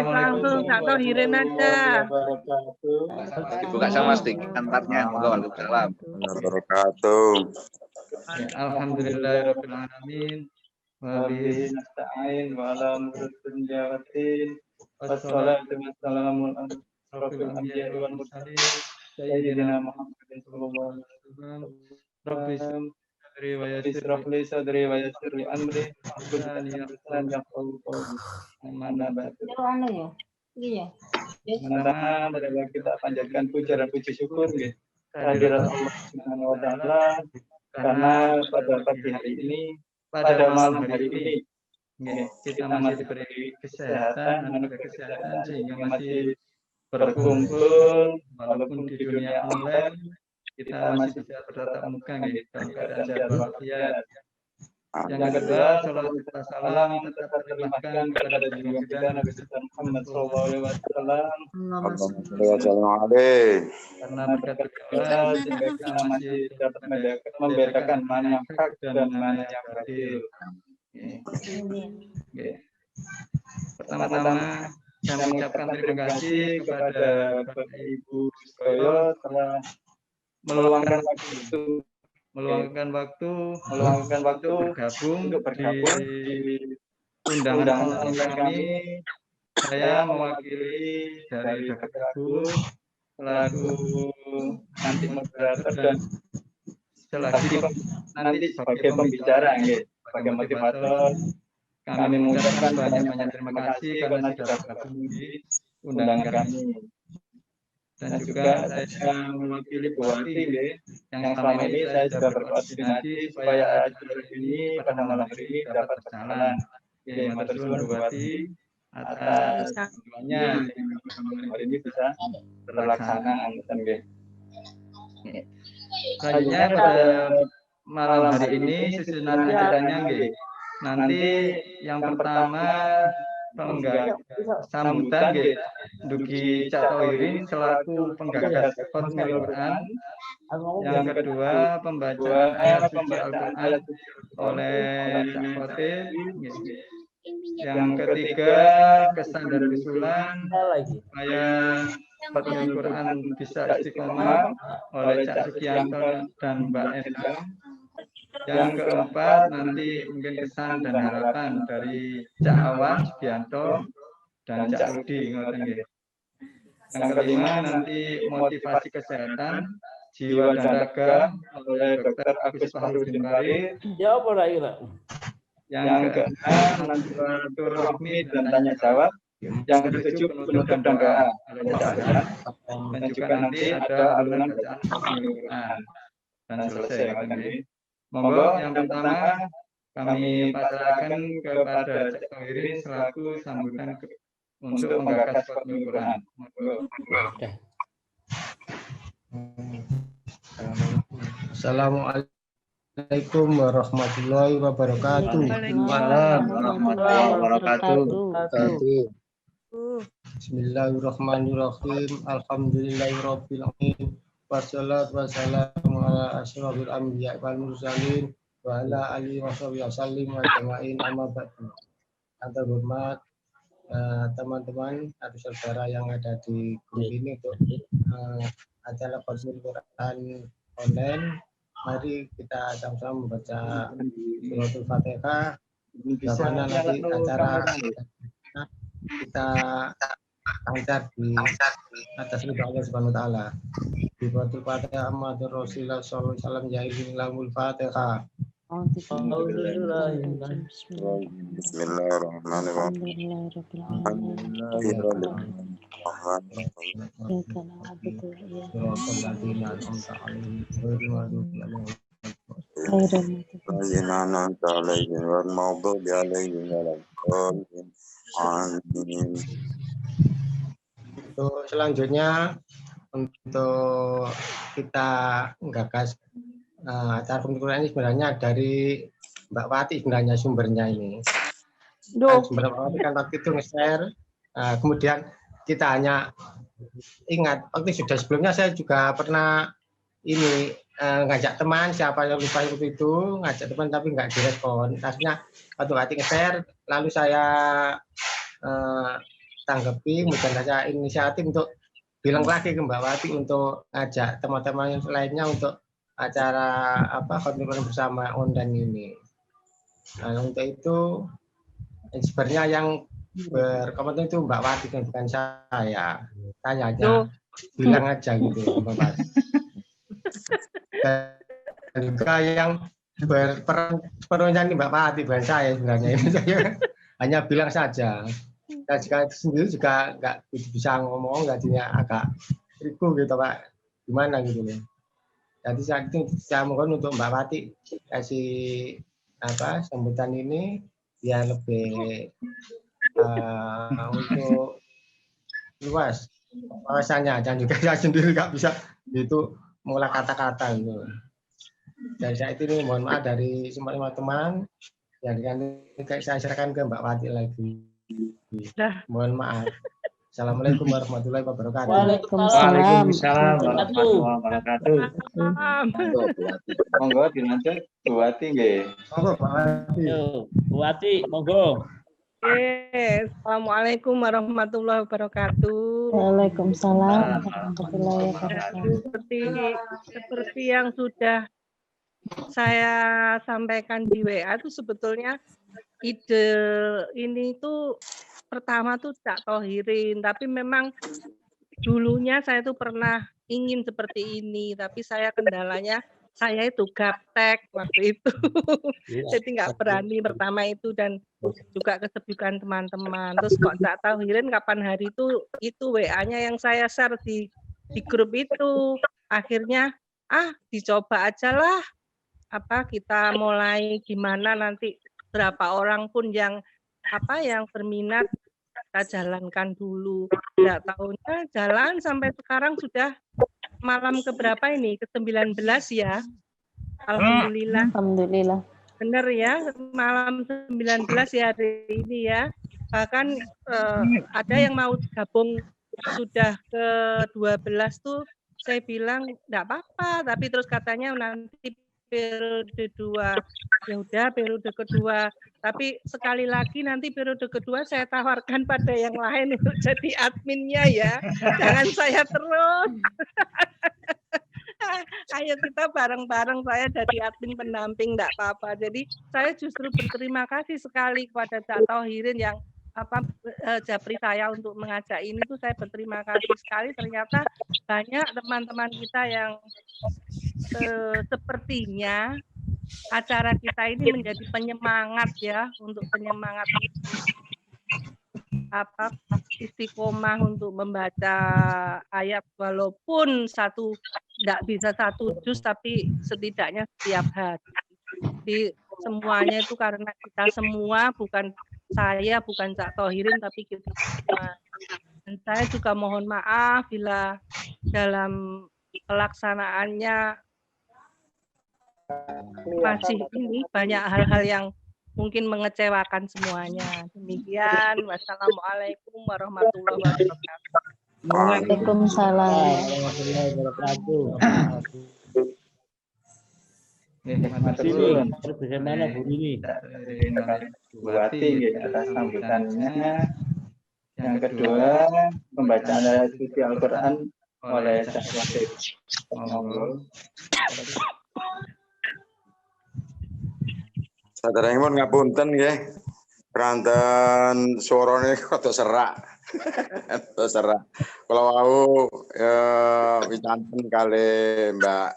Langsung Kak Tohirin aja. Dibuka sama stiker kantarnya. Waalaikumsalam. Wabarakatuh. Alhamdulillahirabbil alamin. Wa bihi nasta'in wa ala umuriddin jawatin. Wassalatu wassalamu ala asyrafil anbiya'i wal mursalin. Sayyidina Muhammadin sallallahu alaihi wasallam. Rabbi sadri wa Israh li sadri wa yassir li amri. yassirni Yaqulu qawli. mana Iya. Pertama, marilah kita panjatkan puja dan puji syukur kehadirat Allah Subhanahu wa taala karena pada pagi hari ini, pada malam hari ini kita masih diberi kesehatan, anugerah kesehatan sehingga masih berkumpul walaupun di dunia online kita masih bisa bertatap muka dalam keadaan sehat walafiat. Yang kedua, salam serta salam tetap terlimpahkan kepada junjungan kita Nabi Muhammad SAW. Karena berkat beliau sehingga kita masih dapat membedakan mana yang hak dan mana yang batil. Pertama-tama saya mengucapkan terima kasih kepada Bapak Ibu Soyo telah meluangkan waktu bergabung di undangan online kami. Saya mewakili dari Bapak Ibu selaku nanti moderator dan selagi nanti sebagai pembicara, sebagai motivator. Kami mengucapkan banyak terima kasih karena sudah bergabung di undangan kami. Dan juga saya mewakili Bu Wati yang selama ini saya sudah berkoordinasi supaya acara ini pada malam hari ini dapat berjalan. Matur suwun Bu Wati atas bantuannya sehingga hari ini bisa terlaksana. Selanjutnya pada malam hari ini susunan acaranya nanti yang pertama sambutan Dugi Cak Tohirin selaku penggagas Khatmil Quran. Yang kedua pembacaan ayat suci Al-Quran oleh Cak Khotib. Yang ketiga kesan dan usulan supaya Khatmil Quran bisa istiqomah oleh Cak Sugianto dan Mbak Endang. Yang keempat nanti mungkin kesan dan harapan dari Cak Awan Sugianto dan Cak Rudi. Yang kelima nanti motivasi kesehatan jiwa dan raga oleh Dr. Agus Fahrudin Farid. Yang keenam nanti silaturahmi dan tanya jawab. Yang ketujuh penutup dan doa. Dan juga nanti ada alunan bacaan Al-Quran dan selesai. Monggo yang pertama kami pasrahkan kepada Cak Tohirin selaku sambutan untuk menggagas Khatmil Quran. Assalamualaikum warahmatullahi wabarakatuh. Waalaikumsalam warahmatullahi wabarakatuh. Bismillahirrahmanirrahim. Alhamdulillahirabbil alamin. Wassalatu wassalamu ala asyrofil anbiya'i wal mursalin wa ala alihi washabihi wasallim wa jama'in amma ba'du. Yang terhormat teman-teman atau saudara yang ada di grup ini untuk acara Khatmil Quran online. Mari kita sama-sama membaca suratul Fatihah. Bagaimana nanti acara kita lancar di atas ridha Allah Subhanahu wa taala. Di suratul Fatihah Muhammadur Rasulullah sallallahu alaihi wasallam jahilul lamul Fatihah. Bismillahirrahmanirrahim. Untuk selanjutnya untuk kita menggagas acara Khatmil ini sebenarnya dari Mbak Wati sebenarnya sumbernya ini. Mbak Wati kan waktu itu nge-share, kemudian kita hanya ingat waktu sudah sebelumnya saya juga pernah ini ngajak teman siapa yang lupa itu ngajak teman tapi nggak direspon. Akhirnya waktu Wati nge-share lalu saya tanggapi, kemudian saya inisiatif untuk bilang lagi ke Mbak Wati untuk ajak teman-teman lainnya untuk acara konten bersama online ini. Nah, untuk itu sebenarnya yang berkomentar itu Mbak Wati bukan saya. Tanya aja, bilang aja gitu Mbak Wati. Dan juga yang berperan Mbak Wati bukan saya sebenarnya. Ini saya hanya bilang saja. Saya juga sendiri juga nggak bisa ngomong, jadinya agak riku gitu Pak. Gimana gitu loh. Jadi saat itu saya mohon untuk Mbak Wati kasih sambutan ini biar lebih untuk luas wawasannya, dan juga saya sendiri nggak bisa gitu mengolah kata-kata gitu. Dan saya ini mohon maaf dari semua teman, yang saya serahkan ke Mbak Wati lagi. Mohon maaf. Assalamualaikum warahmatullahi wabarakatuh. Waalaikumsalam warahmatullahi wabarakatuh. Monggo dilanjut Bu Wati nggih. Monggo Pak Wati. Bu Wati, monggo. Assalamualaikum warahmatullahi wabarakatuh. Waalaikumsalam warahmatullahi wabarakatuh. Seperti yang sudah saya sampaikan di WA itu sebetulnya ide ini tuh pertama tuh Cak Thohirin, tapi memang dulunya saya tuh pernah ingin seperti ini, tapi saya kendalanya saya itu gaptek waktu itu, jadi nggak berani pertama itu, dan juga kesibukan teman-teman. Terus kok Cak Thohirin kapan hari itu WA-nya yang saya share di grup itu, akhirnya dicoba aja lah, kita mulai gimana nanti berapa orang pun yang berminat kita jalankan dulu. Nggak tahunya jalan sampai sekarang sudah malam keberapa ini? Ke-19 ya. Alhamdulillah. Alhamdulillah. Benar ya, malam 19 ya hari ini ya. Bahkan ada yang mau gabung sudah ke-12 tuh saya bilang enggak apa-apa, tapi terus katanya nanti periode 2. Ya udah periode kedua. Tapi sekali lagi nanti periode kedua saya tawarkan pada yang lain untuk jadi adminnya ya. Jangan saya terus. Ayo kita bareng-bareng, saya jadi admin pendamping, enggak apa-apa. Jadi saya justru berterima kasih sekali kepada Cak Thohirin yang japri saya untuk mengajak ini tuh, saya berterima kasih sekali. Ternyata banyak teman-teman kita yang sepertinya acara kita ini menjadi penyemangat ya, untuk penyemangat istiqomah untuk membaca ayat, walaupun tidak bisa satu juz, tapi setidaknya setiap hari. Jadi semuanya itu karena kita semua, bukan saya, bukan Cak Thohirin, tapi kita semua. Dan saya juga mohon maaf bila dalam pelaksanaannya masih ini banyak hal-hal yang mungkin mengecewakan semuanya. Demikian. Wassalamualaikum warahmatullahi wabarakatuh. Waalaikumsalam warahmatullahi wabarakatuh. Bagaimana Bu ini? Bu Wati atas sambutannya. Yang kedua, pembacaan ayat suci Al-Quran oleh Cak Wahid. Saderengipun ngapunten nggih. Pranten suarane kok serak. Serak. Kalau wau wicanten kali Mbak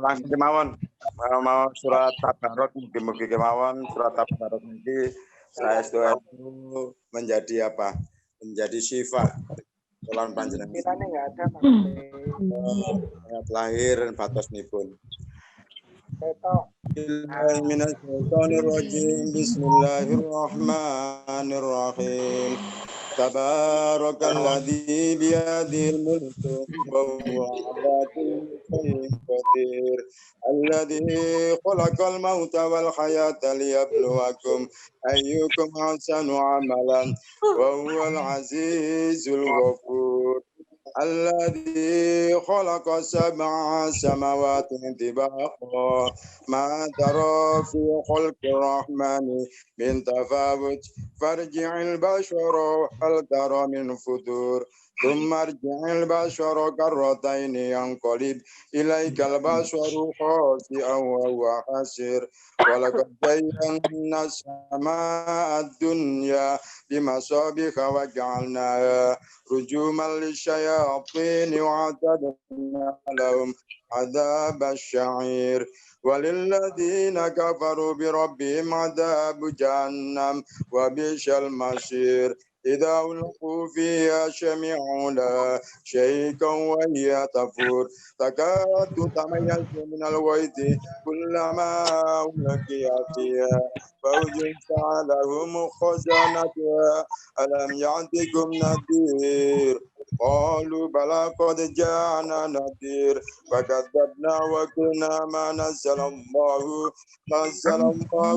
langsung kemawon mau surat tabarok mugi-mugi kemawon surat tabarok niki saya itu menjadi menjadi syifa Kulon panjenengan. Kitanya nggak ada Ayat lahir batosnipun. Bismillahirrahmanirrahim. Tabarakalladzi biyadihil mulku wa huwa 'ala kulli syai'in qadir. Alladzi khalaqal mauta wal hayata liyabluwakum ayyukum ahsanu 'amalan wa huwal 'azizul ghafur. الذي خلق 7 سماوات طباقا ما ترى في خلق الرحمن من تفاوت فارجع البشر هل ترى من فتور ثم ارجع البشر كرتين ينقلب إليك البشر خاسئا وهو حسير ولقد زينا السماء الدنيا بمصابيح وجعلناها رجوما للشياطين وأعتدنا لهم عذاب الشعير وللذين كفروا بربهم عذاب جهنم وبئس المصير إذا ألقوا فيها سمعوا لها شهيقا وهي تفور تكاد تميز من الغيظ كلما ألقي فيها فوج سألهم خزنتها ألم يأتكم نذير قالوا بلى قد جاءنا نذير فكذبنا وقلنا ما نزل الله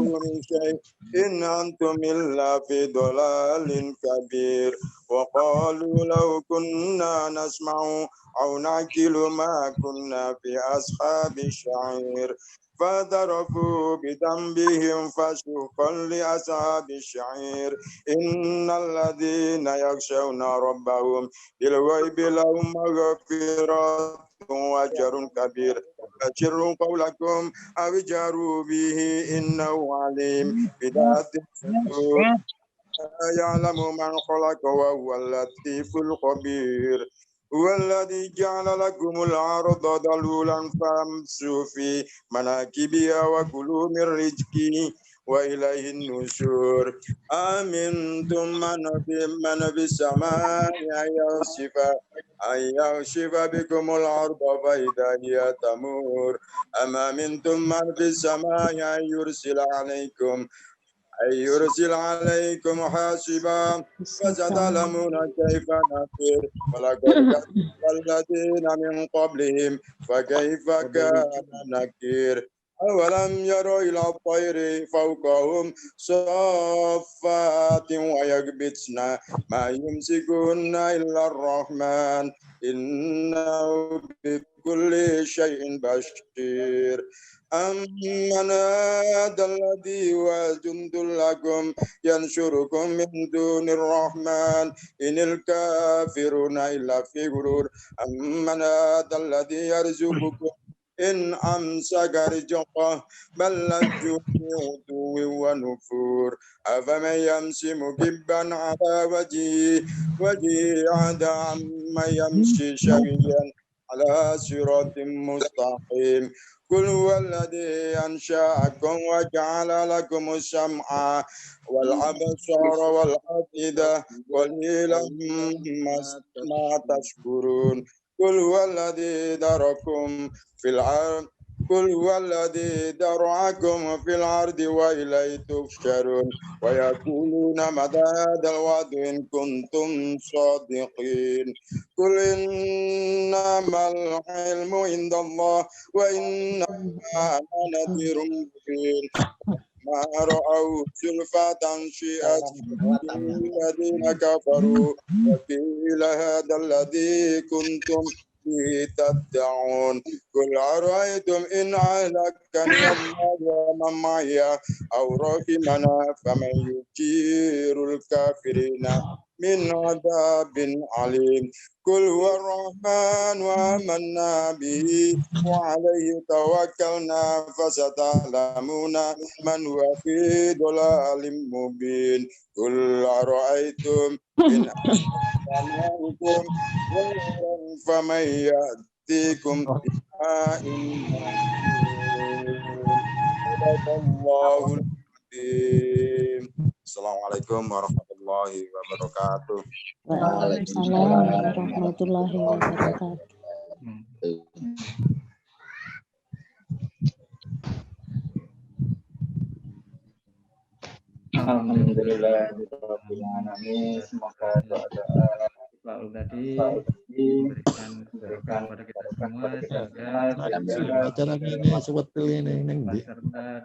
من شيء إن أنتم إلا في ضلال كبير وقالوا لو كنا نسمع أو نعقل ما كنا في أصحاب الشعير فاعترفوا بذنبهم فسوقا لأصحاب الشعير إن الذين يخشون ربهم بالغيب لهم مغفرة وأجر كبير أسروا قولكم أو جاروا به إنه عليم بذات الصدور يعلم من خلق وهو اللطيف الخبير هو الذي جعل لكم الأرض ذلولا فامشوا في مناكبها وكلوا من رزقه وإليه النشور أمنتم من في السماء أن يخسف بكم الأرض فإذا هي تمور أم أمنتم من في السماء أن يرسل عليكم حاسبا فستعلمون كيف نذير ولقد كذب الذين من قبلهم فكيف كان نكير أولم يروا إلى الطير فوقهم صافات ويقبضن ما يمسكون إلا الرحمن إنه بكل شيء بشير أمن هذا الذي هو جند لكم ينشركم من دون الرحمن إن الكافرون إلا في غرور أمن هذا الذي يرزقكم إن أمسك رزقه بل لجوا في عتو ونفور أفمن يمشي مكبا على وجهه أهدى عمن يمشي سويا على صراط مستقيم قل هو الذي أنشأكم وجعل لكم السمع والأبصار والأفئدة قليلا ما تشكرون قل هو الذي ذرأكم في الأرض قل هو الذي ذرأكم في الأرض وإليه تحشرون ويقولون متى هذا الوعد إن كنتم صادقين قل إنما العلم عند الله وإنما أنا نذير مبين ما رأوا زلفة شيئت الذين كفروا وقيل هذا الذي كنتم به تدعون قل أرأيتم إن أهلكني الله ومن معي أو رحمنا فمن يجير الكافرين من عذاب عليم قل هو الرحمن وآمنا به وعليه توكلنا فستعلمون من هو في ضلال مبين قل أرأيتم إن أسمعكم فمن يأتيكم بماء الله العظيم. Assalamualaikum warahmatullahi wabarakatuh. Waalaikumsalam warahmatullahi wabarakatuh. Alhamdulillahirabbil alamin. Semoga doa-doa Pak tadi memberikan kepada kita semua sehingga acara ini seperti ini serta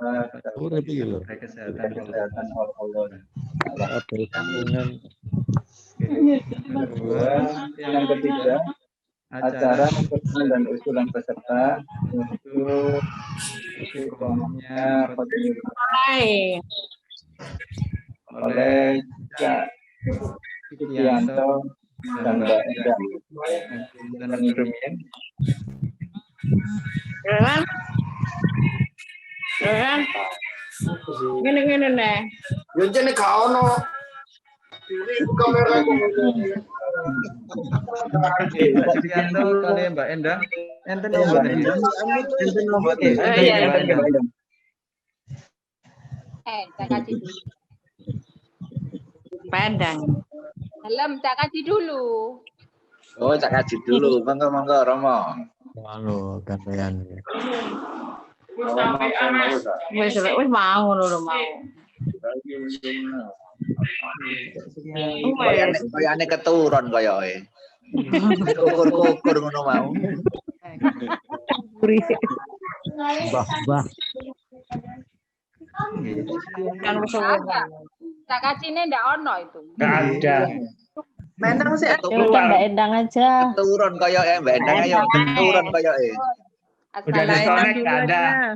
kesehatan kesehatan Allah. Yang ketiga, acara pertemuan dan usulan peserta untuk iqamahnya oleh Cak Sugianto dan Mbak Endah. Ngene-ngene nih. Yo jene gak ono. Kamera Pak Sugianto kali Mbak Endah. Enten nomor ini. Enten nomor Cak Kaji dulu. Pandang. Dalam Cak Kaji dulu. Oh, Cak Kaji dulu. Monggo Romo. Anu gantian. Wis mau lho mau. Kayane keturun koyoke. Kukur ngono mau. Bah. Kan Cak Kacine ndak ono itu. Enggak ada. Menang sih. Mbak Endang aja. Keturun koyoke Mbak Endang ayo keturun koyoke. Udah disconnect enggak ada.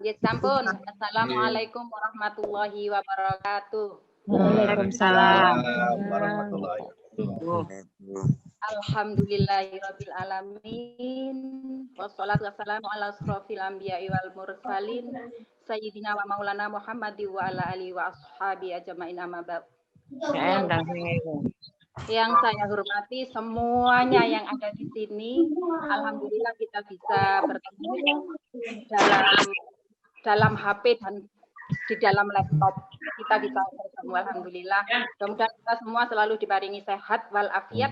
Ya sampun. Assalamualaikum warahmatullahi wabarakatuh. Waalaikumsalam. Warahmatullahi wabarakatuh. Alhamdulillahirabbil alamin. Wassalatu wassalamu ala asrofil anbiya'i wal mursalin sayyidina wa maulana Muhammadi wa ala alihi wa ashabi ajmain amma ba'd. Yang saya hormati semuanya yang ada di sini, alhamdulillah kita bisa bertemu dalam HP dan di dalam laptop. Kita bisa bertemu, alhamdulillah. Mudah-mudahan kita semua selalu diparingi sehat walafiat.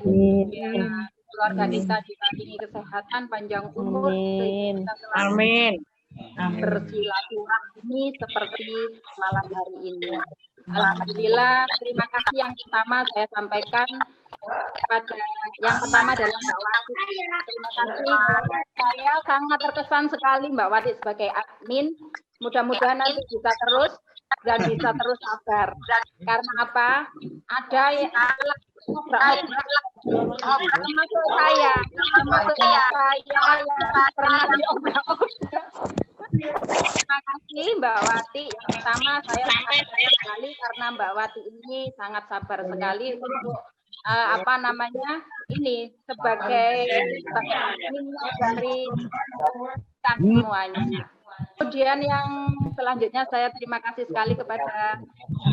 Keluarga kita diparingi kesehatan, panjang umur. Amin. Bersilaturahmi seperti malam hari ini. Alhamdulillah, terima kasih yang pertama saya sampaikan kepada yang pertama adalah Mbak Wati. Terima kasih, saya sangat terkesan sekali Mbak Wati sebagai admin. Mudah-mudahan nanti bisa terus dan bisa terus sabar. Karena apa? Ada yang termasuk saya yang pernah diobrak-obrak. Terima kasih Mbak Wati. Yang pertama saya sangat senang sekali karena Mbak Wati ini sangat sabar sekali untuk ini sebagai admin dari kita semuanya. Kemudian yang selanjutnya saya terima kasih sekali kepada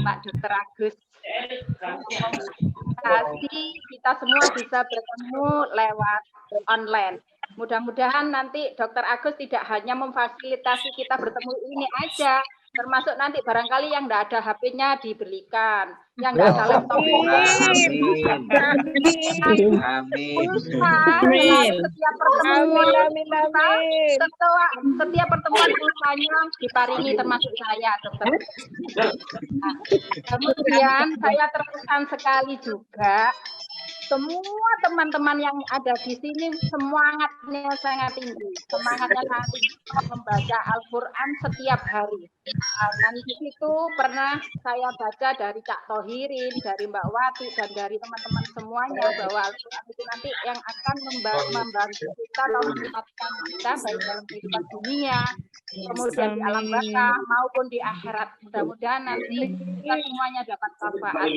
Pak Dr. Agus. Kasih kita semua bisa bertemu lewat online. Mudah-mudahan nanti Dr. Agus tidak hanya memfasilitasi kita bertemu ini aja, termasuk nanti barangkali yang tidak ada HP-nya dibelikan, yang tidak ada laptop. Setiap pertemuan pulsanya diparingi termasuk saya, Dokter. Kemudian saya terkesan sekali juga. Semua teman-teman yang ada di sini semangatnya sangat tinggi, membaca Al-Quran setiap hari. Dan di situ pernah saya baca dari Cak Tohirin, dari Mbak Wati, dan dari teman-teman semuanya bahwa Al-Quran itu nanti yang akan membantu kita dalam meningkatkan kita baik dalam kehidupan dunia, kemudian di alam baka maupun di akhirat. Mudah-mudahan nanti kita semuanya dapat manfaat.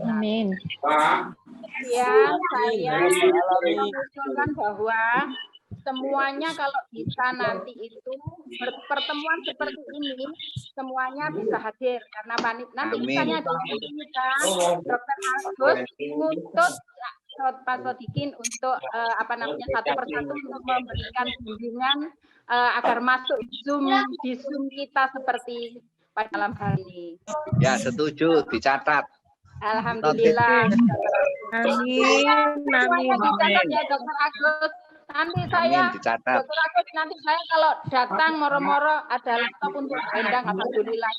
Amin. Ya, saya mengusulkan bahwa semuanya kalau bisa nanti itu pertemuan seperti ini semuanya bisa hadir karena nanti misalnya adalah kita Dr. Agus untuk Pak Sodikin untuk satu persatu untuk memberikan bimbingan agar masuk di Zoom kita seperti pada malam hari ini. Ya, setuju, dicatat. Alhamdulillah. Amin. Semuanya dicatat ya Dr. Agus. Nanti Amin, saya, dicatat. Dokter Agus, nanti saya kalau datang moro-moro ada laptop untuk Endang, alhamdulillah.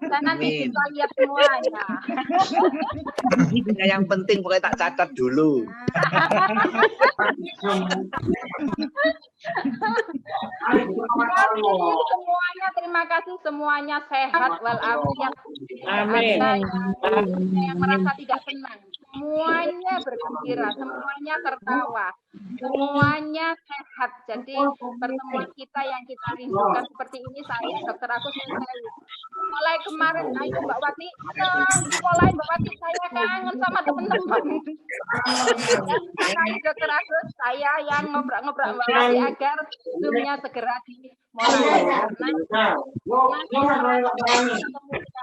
Saya nanti Amin. bisa lihat semuanya. Yang penting pokoknya tak catat dulu. Semuanya terima kasih, semuanya sehat walafiat. Amin. Ada yang merasa tidak senang, semuanya bergembira, semuanya tertawa, semuanya sehat. Jadi pertemuan kita yang kita rindukan seperti ini, saya Dokter Agus menyukai. Mulai kemarin, ayo Mbak Wati, sekolahin Mbak Wati, saya kangen sama teman-teman. Makanya Dokter Agus, saya yang ngobrol-ngobrol Mbak Wati agar Zoom-nya segera dimulai. Karena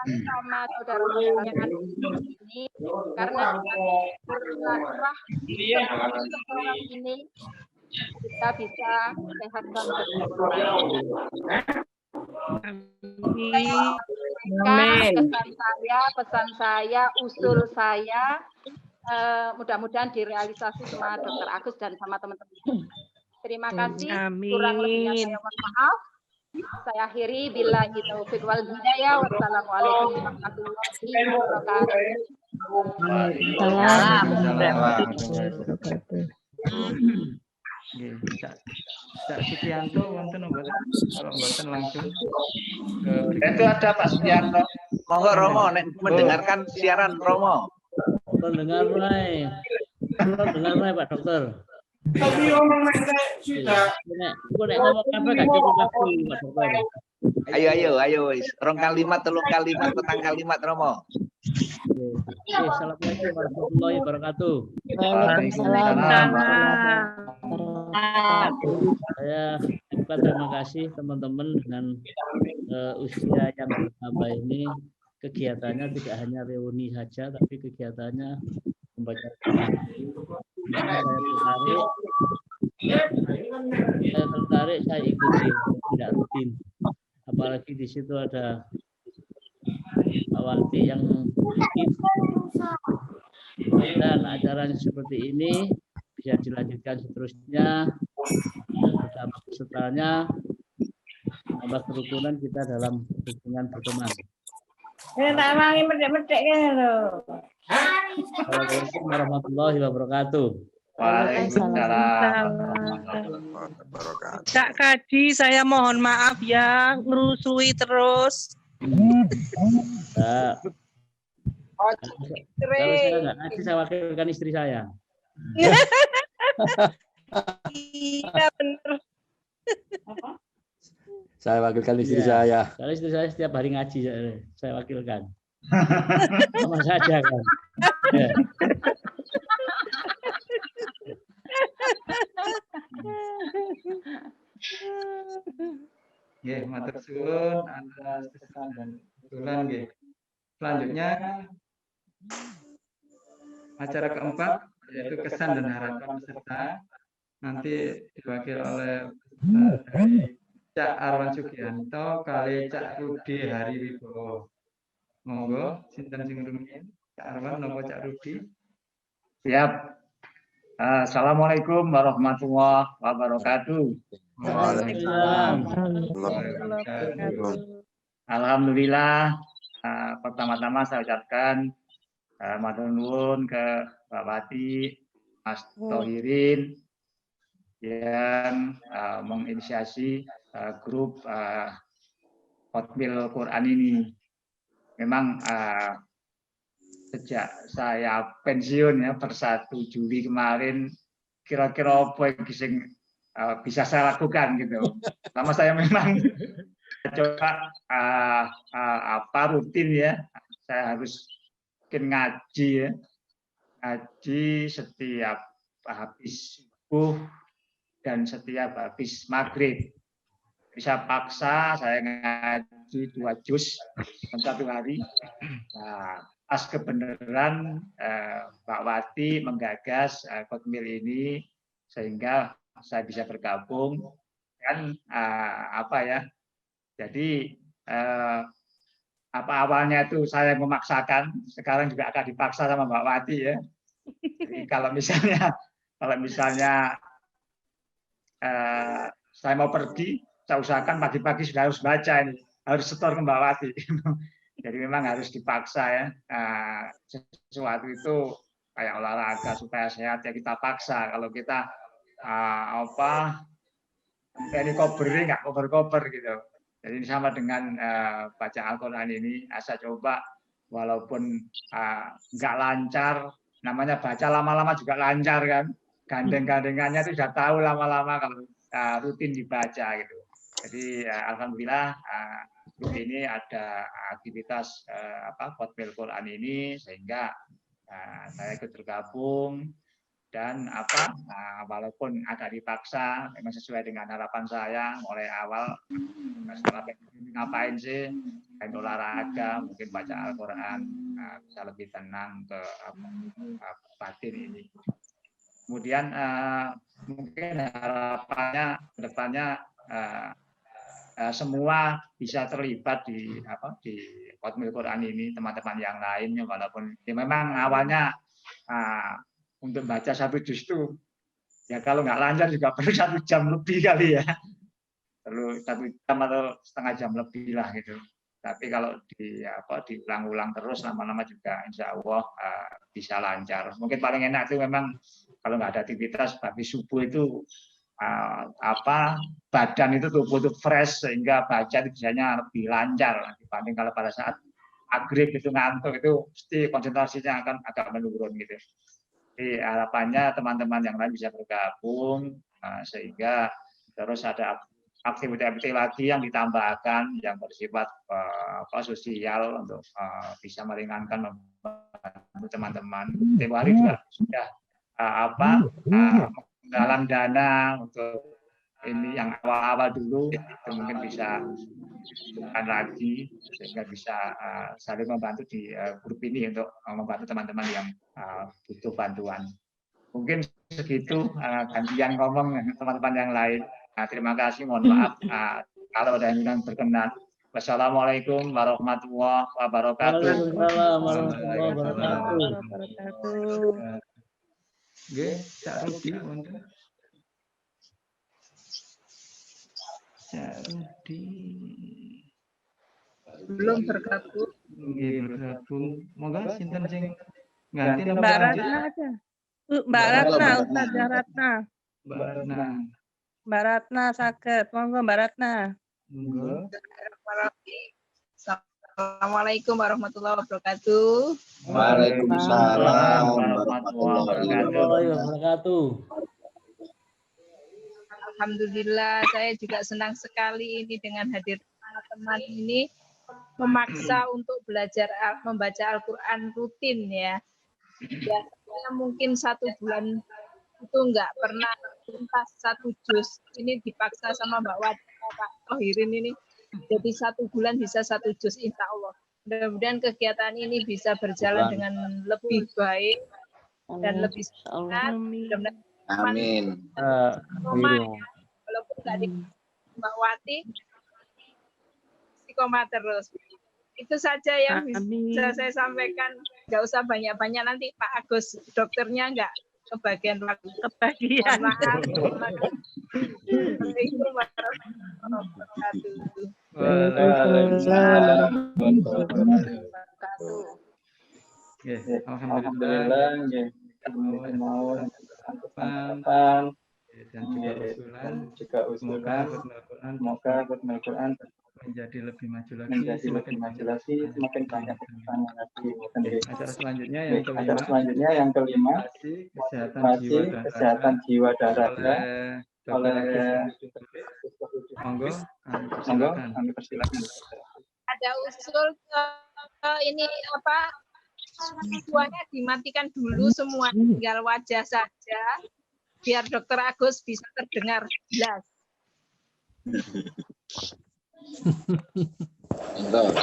sama saudara-saudara yang ada di sini, karena bersilaturahmi sekarang ini kita bisa sehat dan berkembang. Pesan saya, usul saya, mudah-mudahan direalisasi sama Dokter Agus dan sama teman-teman. Terima kasih. Kurang lebihnya saya mohon maaf. Saya akhiri billahi taufiq wal hidayah. Wassalamualaikum warahmatullahi wabarakatuh. Cak Sutianto wonten mboten? Kalau mboten langsung Itu ada Pak Sutianto. Monggo Romo nek mendengarkan siaran Romo. Dengar mulai Pak Dokter. Tapi ngomong sudah. Nek ngomong apa gak cukup waktu Pak Dokter. Ayo wis. Rong kalimat, telung kalimat, petang kalimat Romo. Assalamualaikum warahmatullahi wabarakatuh. Waalaikumsalam. Saya ucapkan terima kasih teman-teman dengan usia yang bertambah ini. Kegiatannya tidak hanya reuni saja, tapi kegiatannya membaca Quran. Saya tertarik, saya ikuti, tidak rutin. Apalagi di situ ada Pak Wati yang aktif. Dan acaranya seperti ini bisa dilanjutkan seterusnya bersama pesertanya, tambah kerukunan kita dalam hubungan berteman. Assalamualaikum warahmatullahi wabarakatuh. Waalaikumsalam. Kak Kadi, saya mohon maaf ya, ngerusui terus. Kalau saya nggak ngaji, saya wakilkan istri saya. Iya benar. Saya wakilkan istri saya. Kalau istri saya setiap hari ngaji, saya wakilkan. Sama saja kan. Ya. Nggih, matur suwun atas kesan dan usulan nggih. Selanjutnya acara keempat yaitu kesan dan harapan peserta, nanti diwakili oleh dari Cak Arwan Sugianto kali Cak Rudi Hariwibowo. Monggo sinten sing rumiyin? Cak Arwan napa Cak Rudi? Siap. Assalamualaikum warahmatullahi wabarakatuh. Alhamdulillah. Pertama-tama saya ucapkan matur nuwun ke Pak Wati, Mas Thohirin yang menginisiasi grup Hotmail Quran ini. Memang sejak saya pensiun ya per 1 Juli kemarin, kira-kira apa yang bisa saya lakukan gitu. Pertama saya memang coba rutin ya, saya harus mungkin ngaji ya, ngaji setiap habis subuh dan setiap habis maghrib. Bisa paksa saya ngaji 2 juz dalam 1 hari. Nah, pas kebenaran Pak Wati menggagas Hotmail ini sehingga saya bisa bergabung kan jadi awalnya itu saya memaksakan, sekarang juga akan dipaksa sama Mbak Wati ya. Jadi kalau misalnya saya mau pergi, saya usahakan pagi-pagi sudah harus baca ini, harus setor ke Mbak Wati. Jadi memang harus dipaksa ya. Sesuatu itu kayak olahraga supaya sehat ya kita paksa. Kalau kita ini covering nggak cover gitu. Jadi sama dengan baca Al-Quran ini, saya coba walaupun nggak lancar, namanya baca lama-lama juga lancar kan. Gandeng-gandengannya itu sudah tahu lama-lama kalau rutin dibaca gitu. Jadi alhamdulillah ini ada aktivitas Qotmil Quran ini sehingga saya ikut bergabung dan walaupun agak dipaksa memang sesuai dengan harapan saya mulai awal setelah ngapain sih main olahraga mungkin baca Al-Quran bisa lebih tenang ke batin ini. Kemudian mungkin harapannya ke depannya semua bisa terlibat di Qotmil Quran ini, teman-teman yang lainnya walaupun ya memang awalnya untuk baca 1 juz itu ya kalau nggak lancar juga perlu 1 jam lebih kali ya, perlu 1 jam atau setengah jam lebih lah gitu. Tapi kalau diulang-ulang terus lama-lama juga insya Allah bisa lancar. Mungkin paling enak itu memang kalau nggak ada aktivitas habis subuh itu badan itu tubuh itu fresh sehingga baca itu biasanya lebih lancar dibanding kalau pada saat maghrib itu ngantuk itu pasti konsentrasinya akan agak menurun gitu. Jadi harapannya teman-teman yang lain bisa bergabung sehingga terus ada aktivitas lagi yang ditambahkan yang bersifat sosial untuk bisa meringankan teman-teman. Tiap hari juga sudah menggalang dana untuk ini yang awal-awal dulu itu mungkin bisa bukan lagi sehingga bisa saling membantu di grup ini untuk membantu teman-teman yang butuh bantuan. Mungkin segitu gantian ngomong teman-teman yang lain. Terima kasih, mohon maaf kalau ada yang berkenan. Wassalamualaikum warahmatullahi wabarakatuh. Waalaikumsalam warahmatullahi wabarakatuh. Nggih, Cak Rudi wonten. Belum bergabung. Nggih, bergabung. Monggo sinten sing ganti Mbak Ratna aja. Mbak Ratna, Ustazah Ratna. Mbak Ratna saged. Monggo Mbak Ratna. Monggo. Assalamualaikum warahmatullahi wabarakatuh. Waalaikumsalam warahmatullahi wabarakatuh. Alhamdulillah, saya juga senang sekali ini dengan hadir teman-teman ini memaksa untuk belajar membaca Al-Quran rutin ya. Biasanya mungkin 1 bulan itu nggak pernah tuntas 1 juz. Ini dipaksa sama Mbak Wati, Pak Tohirin ini. Jadi 1 bulan bisa 1 juz insya Allah. Mudah-mudahan kegiatan ini bisa berjalan dengan lebih baik dan lebih sehat. Amin. Walaupun nggak di Mbak Wati, istiqomah terus. Itu saja yang bisa saya sampaikan. Nggak usah banyak-banyak, nanti Pak Agus dokternya nggak kebagian waktu. Kebagian. Maaf. Assalamualaikum warahmatullahi wabarakatuh. Alhamdulillah. Mau harapan dan juga usulan semoga Qotmil Quran menjadi lebih maju lagi, semakin banyak kegiatannya lagi. Acara selanjutnya yang kelima kesehatan jiwa dan raga oleh monggo kami persilakan. Ada usul ini semuanya dimatikan dulu, semua tinggal wajah saja biar Dokter Agus bisa terdengar jelas.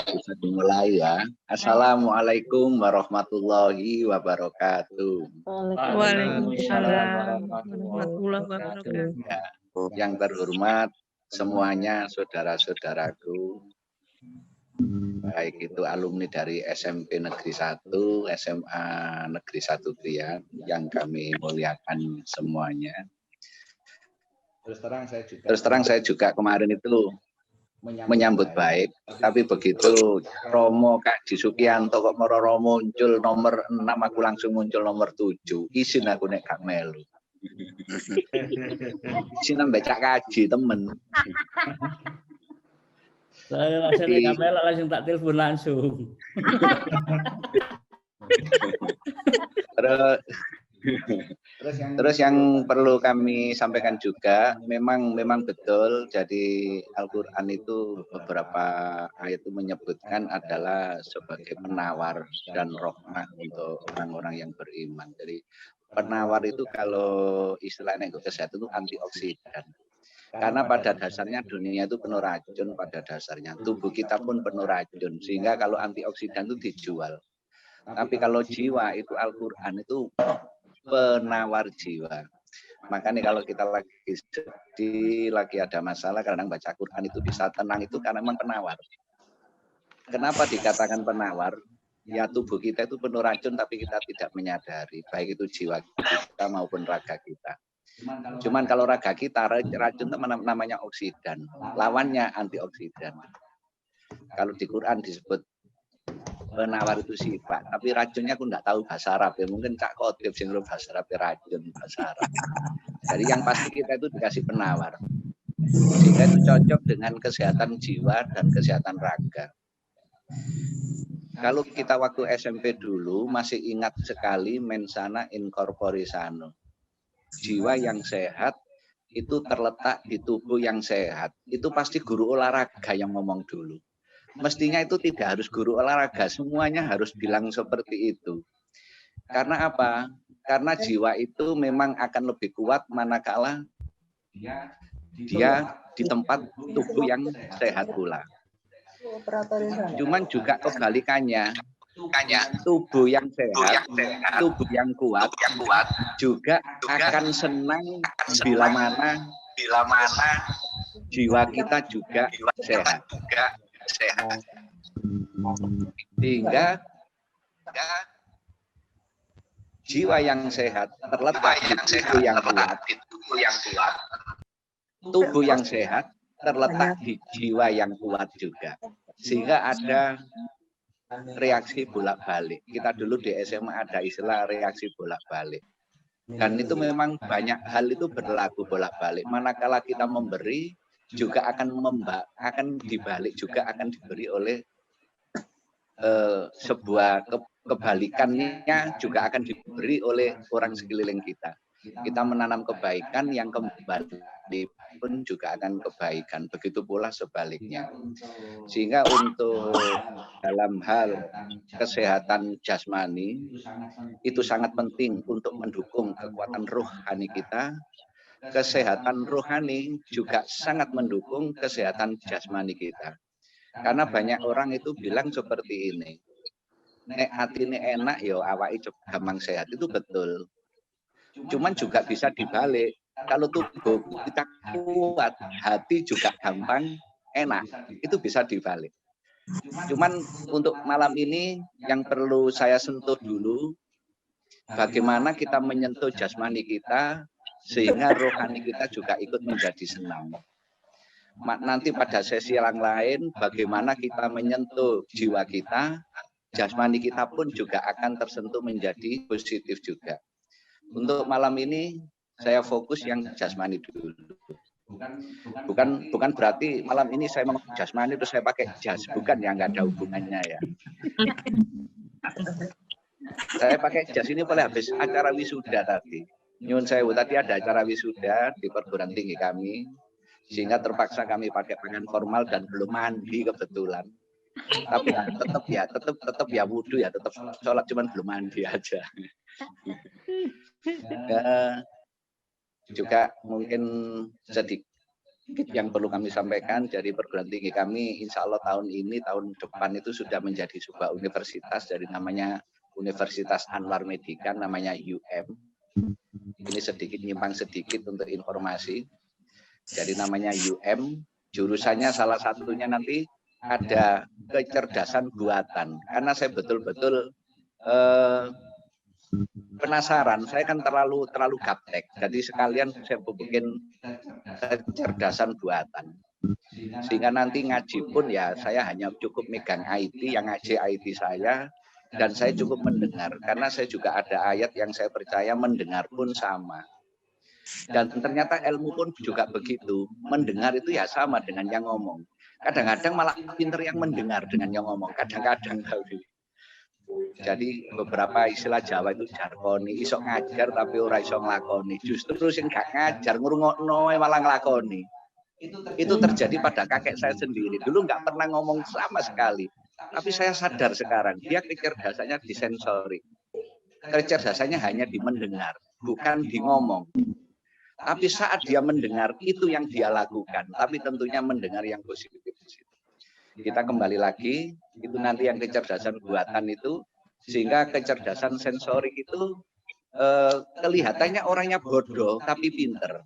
Bisa dimulai ya. Assalamualaikum warahmatullahi wabarakatuh. Waalaikumsalam warahmatullahi wabarakatuh. Yang terhormat semuanya saudara-saudaraku, baik itu alumni dari SMP Negeri 1, SMA Negeri 1 Krian yang kami muliakan semuanya. Terus terang saya juga kemarin itu menyambut baik, tapi begitu Romo Kak Ji Sukianto kok Romo muncul nomor 6, aku langsung muncul nomor 7. Isin aku nek gak melu. Isin becak kaji temen. Saya langsung nek melu langsung tak telepon langsung. Terus yang perlu kami sampaikan juga, memang betul. Jadi Al-Quran itu beberapa ayat itu menyebutkan adalah sebagai penawar dan rahmah untuk orang-orang yang beriman. Jadi penawar itu kalau istilahnya untuk kesehatan itu antioksidan. Karena pada dasarnya dunia itu penuh racun pada dasarnya. Tubuh kita pun penuh racun. Sehingga kalau antioksidan itu dijual. Tapi kalau jiwa itu Al-Quran itu penawar jiwa. Makanya kalau kita lagi sedih, lagi ada masalah, kadang baca Quran itu bisa tenang itu karena memang penawar. Kenapa dikatakan penawar? Ya tubuh kita itu penuh racun tapi kita tidak menyadari, baik itu jiwa kita maupun raga kita. Cuman kalau raga kita racun itu namanya oksidan, lawannya antioksidan. Kalau di Quran disebut penawar itu sifat, tapi racunnya aku enggak tahu bahasa Arab ya, mungkin Cak Khotib sing bahasa Arab racun bahasa Arab. Jadi yang pasti kita itu dikasih penawar, sehingga itu cocok dengan kesehatan jiwa dan kesehatan raga. Kalau kita waktu SMP dulu masih ingat sekali mensana in corpore sano, jiwa yang sehat itu terletak di tubuh yang sehat. Itu pasti guru olahraga yang ngomong dulu. Mestinya itu tidak harus guru olahraga, semuanya harus bilang seperti itu. Karena apa? Karena jiwa itu memang akan lebih kuat manakala dia di tempat tubuh yang sehat pula. Cuman juga kebalikannya, tubuh yang sehat, tubuh yang kuat juga akan senang bila mana jiwa kita juga sehat. Sehingga jiwa yang sehat terletak di tubuh yang kuat. Tubuh yang sehat terletak di jiwa yang kuat juga. Sehingga ada reaksi bolak-balik. Kita dulu di SMA ada istilah reaksi bolak-balik. Dan itu memang banyak hal itu berlaku bolak-balik. Manakala kita memberi, juga akan dibalik juga akan diberi oleh sebuah kebalikannya juga akan diberi oleh orang sekeliling kita. Kita menanam kebaikan yang kembali pun juga akan kebaikan. Begitu pula sebaliknya. Sehingga untuk dalam hal kesehatan jasmani itu sangat penting untuk mendukung kekuatan rohani kita. Kesehatan rohani juga sangat mendukung kesehatan jasmani kita. Karena banyak orang itu bilang seperti ini. Nek hati ini enak, yo awake gampang sehat. Itu betul. Cuman juga bisa dibalik. Kalau tubuh kita kuat, hati juga gampang enak. Itu bisa dibalik. Cuman untuk malam ini yang perlu saya sentuh dulu, bagaimana kita menyentuh jasmani kita, sehingga rohani kita juga ikut menjadi senang. Nanti pada sesi yang lain, bagaimana kita menyentuh jiwa kita, jasmani kita pun juga akan tersentuh menjadi positif juga. Untuk malam ini, saya fokus yang jasmani dulu. Bukan berarti malam ini saya mau jasmani terus saya pakai jas, bukan, ya nggak ada hubungannya ya. Saya pakai jas ini pada habis acara wisuda tadi. Nyun sewu, tadi ada acara wisuda di perguruan tinggi kami, sehingga terpaksa kami pakai pakaian formal dan belum mandi kebetulan. Tapi tetap ya wudu ya, tetap sholat, cuman belum mandi aja. Juga mungkin sedikit yang perlu kami sampaikan dari perguruan tinggi kami, insya Allah tahun ini, tahun depan itu sudah menjadi sebuah universitas, dari namanya Universitas Anwar Medika, namanya UM. Ini sedikit nyimpang sedikit untuk informasi. Jadi namanya UM, jurusannya salah satunya nanti ada kecerdasan buatan. Karena saya betul-betul penasaran, saya kan terlalu gaptek. Jadi sekalian saya bikin kecerdasan buatan. Sehingga nanti ngaji pun ya saya hanya cukup megang IT, yang ngaji IT saya, dan saya cukup mendengar. Karena saya juga ada ayat yang saya percaya mendengar pun sama. Dan ternyata ilmu pun juga begitu. Mendengar itu ya sama dengan yang ngomong. Kadang-kadang malah pinter yang mendengar dengan yang ngomong. Kadang-kadang. Jadi beberapa istilah Jawa itu jargoni, iso ngajar tapi ora iso nglakoni. Justru sing gak ngajar ngrungokno malah nglakoni. Itu terjadi pada kakek saya sendiri. Dulu nggak pernah ngomong sama sekali. Tapi saya sadar sekarang, dia kecerdasannya di sensorik. Kecerdasannya hanya di mendengar, bukan di ngomong. Tapi saat dia mendengar, itu yang dia lakukan. Tapi tentunya mendengar yang positif. Kita kembali lagi, itu nanti yang kecerdasan buatan itu, sehingga kecerdasan sensorik itu kelihatannya orangnya bodoh, tapi pinter.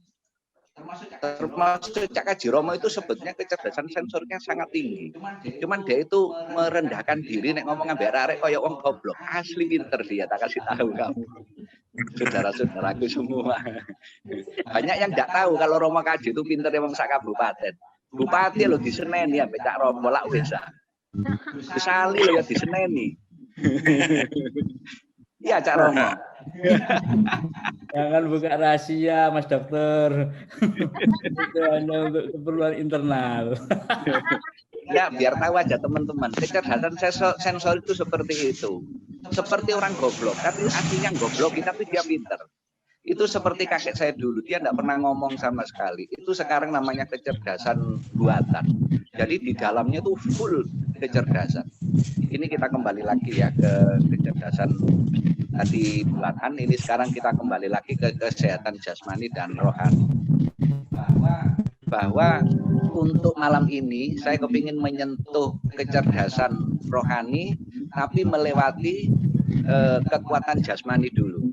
Termasuk Cak Kaji Romo itu sebetulnya kecerdasan sensornya sangat tinggi. Cuman dia itu merendahkan diri nek ngomong ambek arek kaya wong goblok. Asli pinter dia, tak kasih tahu kamu. Saudara-saudaraku semua. Banyak yang enggak tahu kalau Romo Kaji itu pinter emang sak kabupaten. Bupati lo diseneni ambek Cak Romo lak wis. Kesali lo ya diseneni. Iya Cak Romo. Jangan buka rahasia, Mas Dokter. Itu hanya untuk keperluan internal. Ya, biar tahu aja teman-teman. Kecerdasan sensor itu seperti itu. Seperti orang goblok, tapi aslinya goblok, tapi dia pinter. Itu seperti kakek saya dulu, dia tidak pernah ngomong sama sekali. Itu sekarang namanya kecerdasan buatan. Jadi di dalamnya itu full kecerdasan. Ini kita kembali lagi ya ke kecerdasan tadi buatan, ini sekarang kita kembali lagi ke kesehatan jasmani dan rohani. Bahwa untuk malam ini saya kepingin menyentuh kecerdasan rohani tapi melewati kekuatan jasmani dulu.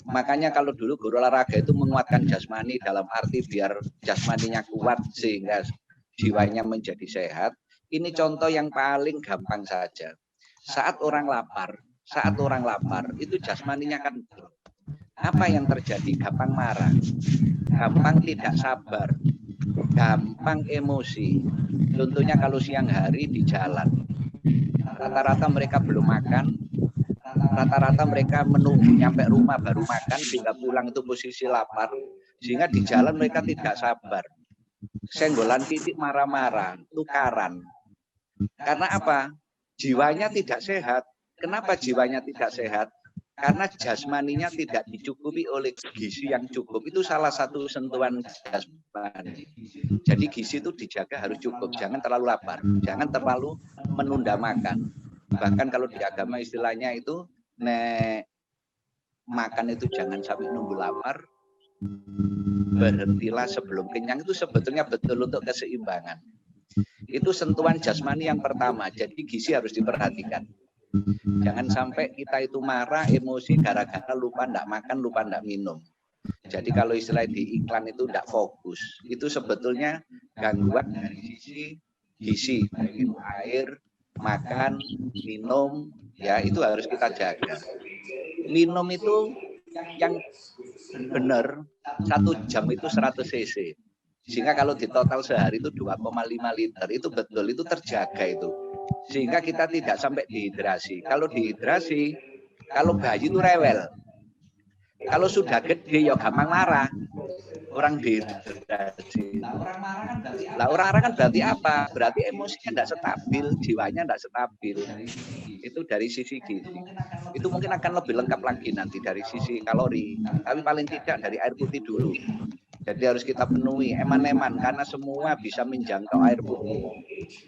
Makanya kalau dulu guru olahraga itu menguatkan jasmani dalam arti biar jasmaninya kuat sehingga jiwanya menjadi sehat. Ini contoh yang paling gampang saja. Saat orang lapar itu jasmaninya kan apa yang terjadi? Gampang marah, gampang tidak sabar, gampang emosi. Contohnya kalau siang hari di jalan, rata-rata mereka belum makan, rata-rata mereka menunggu nyampe rumah baru makan, sehingga pulang itu posisi lapar, sehingga di jalan mereka tidak sabar, senggolan titik marah-marah, tukaran. Karena apa? Jiwanya tidak sehat. Kenapa jiwanya tidak sehat? Karena jasmaninya tidak dicukupi oleh gizi yang cukup. Itu salah satu sentuhan jasmani. Jadi gizi itu dijaga harus cukup. Jangan terlalu lapar. Jangan terlalu menunda makan. Bahkan kalau di agama istilahnya itu, makan itu jangan sampai nunggu lapar. Berhentilah sebelum kenyang. Itu sebetulnya betul untuk keseimbangan. Itu sentuhan jasmani yang pertama. Jadi gizi harus diperhatikan. Jangan sampai kita itu marah, emosi gara-gara lupa ndak makan, lupa ndak minum. Jadi kalau istilah di iklan itu ndak fokus. Itu sebetulnya gangguan dari sisi gizi, baik itu air, makan, minum, ya itu harus kita jaga. Minum itu yang benar 1 jam itu 100 cc. Sehingga kalau di total sehari itu 2,5 liter. Itu betul, itu terjaga itu. Sehingga kita tidak sampai dehidrasi. Kalau dehidrasi, kalau bayi itu rewel. Kalau sudah gede ya gampang marah. Orang dehidrasi. Lah orang marah kan berarti apa? Berarti emosinya tidak stabil, jiwanya tidak stabil. Itu dari sisi gizi. Itu mungkin akan lebih lengkap lagi nanti dari sisi kalori. Tapi paling tidak dari air putih dulu. Jadi harus kita penuhi eman-eman karena semua bisa menjangkau air putih.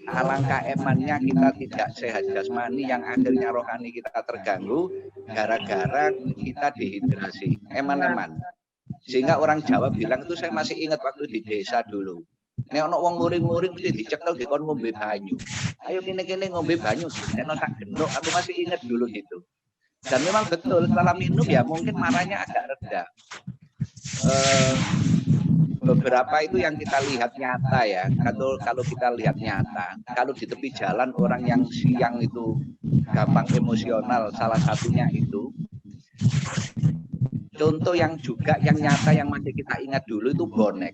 Alangkah emannya kita tidak sehat jasmani yang akhirnya rohani kita terganggu gara-gara kita dehidrasi. Eman-eman. Sehingga orang Jawa bilang itu saya masih ingat waktu di desa dulu. Nek ono wong nguring-nguring mesti dicekel dikon ngombe banyu. Ayo kene-kene ngombe banyu, nek tak gendok aku masih ingat dulu gitu. Dan memang betul setelah minum ya mungkin marahnya agak reda. Beberapa itu yang kita lihat nyata ya. Kalau kita lihat nyata, kalau di tepi jalan orang yang siang itu gampang emosional, salah satunya itu. Contoh yang juga yang nyata yang masih kita ingat dulu itu bonek.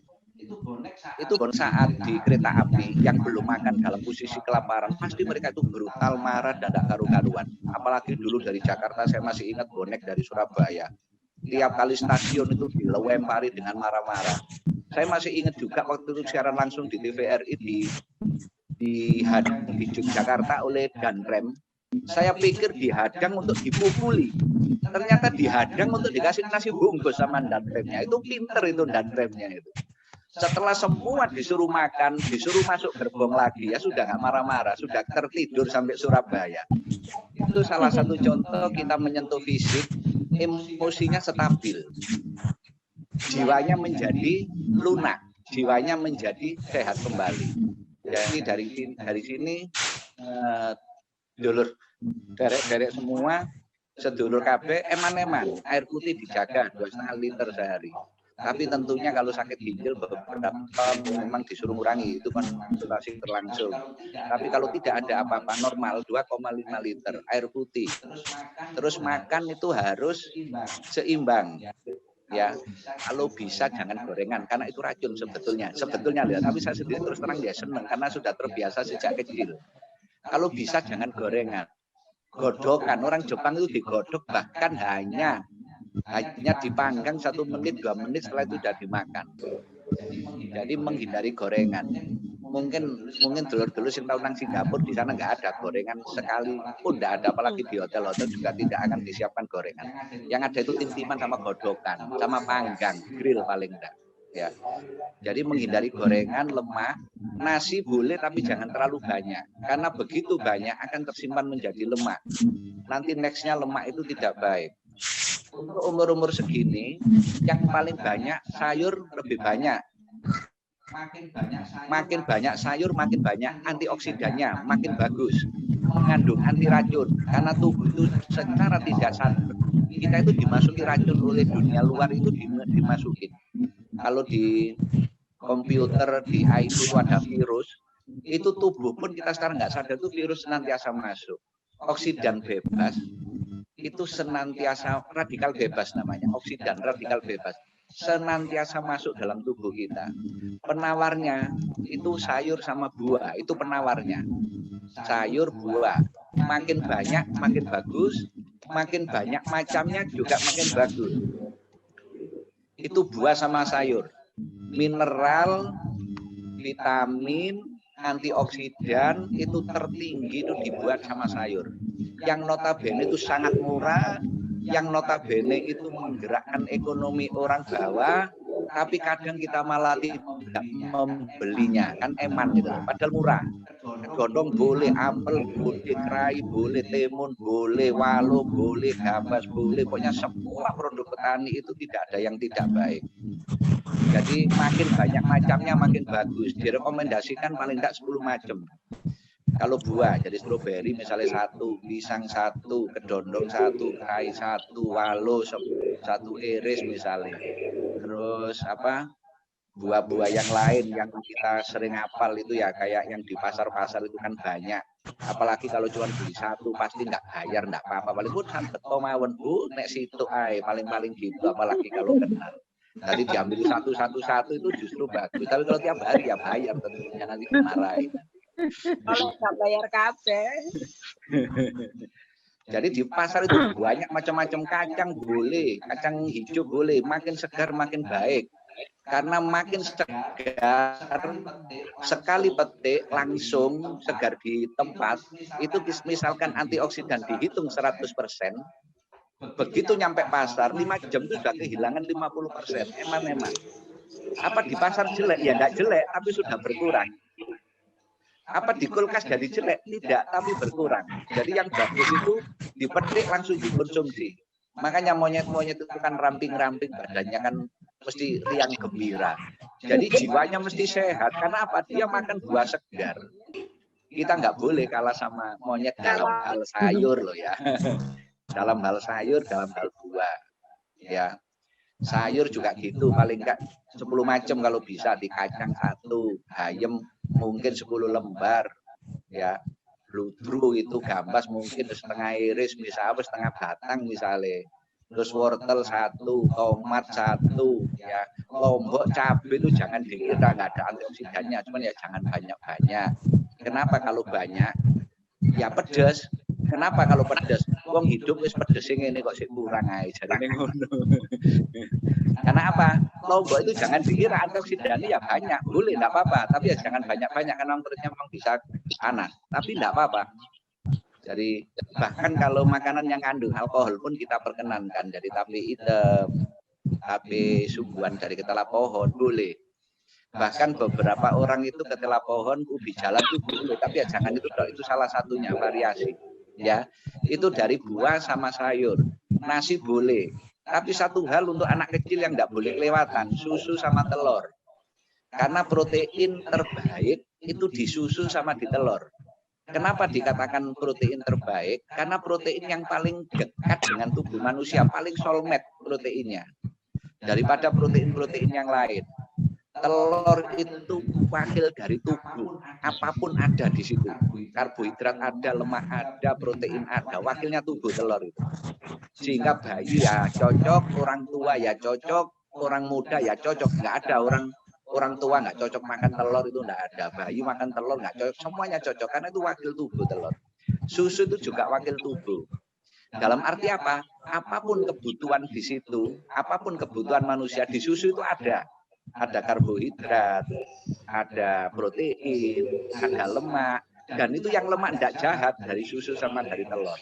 itu saat di kereta api yang belum makan dalam posisi kelaparan, pasti mereka itu brutal, marah, dan tidak karu-karuan. Apalagi dulu dari Jakarta, saya masih ingat bonek dari Surabaya. Tiap kali stasiun itu dilempari dengan marah-marah. Saya masih ingat juga waktu itu siaran langsung di TVRI di Yogyakarta oleh Danrem. Saya pikir dihadang untuk dipukuli. Ternyata dihadang untuk dikasih nasi bungkus sama Danremnya. Itu pinter itu Danremnya itu. Setelah semua disuruh makan, disuruh masuk gerbong lagi, ya sudah nggak marah-marah, sudah tertidur sampai Surabaya. Itu salah satu contoh kita menyentuh fisik, emosinya stabil. Jiwanya menjadi lunak, jiwanya menjadi sehat kembali. Jadi dari sini dulur derek semua sedulur KB eman-eman air putih dijaga 2,5 liter sehari. Tapi tentunya kalau sakit ginjal beberapa memang disuruh kurangi, itu konsultasi berlangsung. Tapi kalau tidak ada apa-apa normal 2,5 liter air putih. Terus makan itu harus seimbang. Ya, kalau bisa jangan gorengan karena itu racun sebetulnya lihat. Tapi saya sendiri terus terang ya senang karena sudah terbiasa sejak kecil. Kalau bisa jangan gorengan, godokan. Orang Jepang itu digodok bahkan hanya dipanggang 1 menit 2 menit setelah itu sudah dimakan. Jadi menghindari gorengan. Mungkin dulur-dulur yang tahu nang Singapura di sana nggak ada gorengan sekali pun, nggak ada, apalagi di hotel-hotel juga tidak akan disiapkan gorengan. Yang ada itu tintiman sama godokan, sama panggang, grill paling enggak. Ya, jadi menghindari gorengan, lemak, nasi boleh tapi jangan terlalu banyak, karena begitu banyak akan tersimpan menjadi lemak. Nanti nextnya lemak itu tidak baik. Untuk umur-umur segini, yang paling banyak sayur lebih banyak. Makin banyak sayur, makin banyak antioksidannya, makin bagus, mengandung anti racun. Karena tubuh itu secara tidak sadar kita itu dimasuki racun oleh dunia luar, itu dimasukin. Kalau di komputer, di IT itu ada virus, itu tubuh pun kita sekarang nggak sadar itu virus senantiasa masuk. Oksidan bebas itu senantiasa, radikal bebas namanya, oksidan radikal bebas senantiasa masuk dalam tubuh kita. Penawarnya itu sayur sama buah, itu penawarnya. Sayur, buah, makin banyak makin bagus, makin banyak macamnya juga makin bagus. Itu buah sama sayur. Mineral, vitamin, antioksidan itu tertinggi itu dibuat sama sayur. Yang notabene itu sangat murah, yang notabene itu menggerakkan ekonomi orang bawah, tapi kadang kita malah tidak membelinya, kan eman gitu, padahal murah. Godong boleh, apel boleh, kerai boleh, timun boleh, walo boleh, gabas boleh, pokoknya semua produk petani itu tidak ada yang tidak baik. Jadi makin banyak macamnya makin bagus, direkomendasikan paling tidak 10 macam. Kalau buah, jadi stroberi misalnya 1, pisang 1, kedondong 1, kai 1, walo 1 iris misalnya. Terus apa? Buah-buah yang lain yang kita sering hafal itu ya kayak yang di pasar-pasar itu kan banyak. Apalagi kalau cuma beli 1 pasti nggak bayar, nggak apa-apa. Paling pun sampai tomawan bu, nek situ ay paling-paling gitu. Apalagi kalau kenal. Tadi diambil 1 itu justru bagus. Tapi kalau tiap hari ya bayar tentunya, nanti dimarahin. Kalau nggak bayar kabeh. Jadi di pasar itu banyak macam-macam kacang boleh, kacang hijau boleh, makin segar makin baik. Karena makin segar, sekali petik langsung segar di tempat, itu misalkan antioksidan dihitung 100%, begitu nyampe pasar 5 jam itu sudah kehilangan 50%. Emang. Apa di pasar jelek? Ya enggak jelek, tapi sudah berkurang. Apa di kulkas jadi jelek? Tidak, tapi berkurang. Jadi yang bagus itu dipetik langsung dikonsumsi. Makanya monyet-monyet itu kan ramping-ramping, badannya kan mesti riang gembira. Jadi jiwanya mesti sehat. Karena apa? Dia makan buah segar. Kita nggak boleh kalah sama monyet dalam hal sayur loh ya. Dalam hal sayur, dalam hal buah. Ya. Sayur juga gitu, paling enggak 10 macam kalau bisa, di kacang 1, ayam mungkin 10 lembar, ya, ludru itu gambas mungkin setengah iris, misalnya setengah batang misalnya, terus wortel 1, tomat 1, ya, lombok cabai itu jangan dikira nggak ada antioksidannya, cuman ya jangan banyak-banyak. Kenapa kalau banyak? Ya pedes. Kenapa kalau pedes? Wong hidup wis pedes ini kok sih kurang aja jadi ngono. Karena apa? Lombok itu jangan dikira antioksidannya ya banyak, boleh enggak apa-apa, tapi ya jangan banyak-banyak karena perutnya memang bisa panas. Tapi enggak apa-apa. Jadi bahkan kalau makanan yang kandung alkohol pun kita perkenankan, jadi tape hitam, tape sungguhan dari ketela pohon boleh. Bahkan beberapa orang itu ketela pohon, ubi jalan itu boleh, tapi ya jangan itu salah satunya variasi. Ya, itu dari buah sama sayur. Nasi boleh. Tapi satu hal untuk anak kecil yang enggak boleh kelewatan, susu sama telur. Karena protein terbaik itu di susu sama di telur. Kenapa dikatakan protein terbaik? Karena protein yang paling dekat dengan tubuh manusia, paling soulmate proteinnya. Daripada protein-protein yang lain. Telur itu wakil dari tubuh. Apapun ada di situ. Karbohidrat ada, lemak ada, protein ada. Wakilnya tubuh telur itu. Sehingga bayi ya cocok, orang tua ya cocok, orang muda ya cocok. Nggak ada orang tua nggak cocok makan telur, itu nggak ada. Bayi makan telur nggak cocok, semuanya cocok karena itu wakil tubuh telur. Susu itu juga wakil tubuh. Dalam arti apa? Apapun kebutuhan di situ, apapun kebutuhan manusia di susu itu ada. Ada karbohidrat, ada protein, ada lemak, dan itu yang lemak tidak jahat dari susu sama dari telur.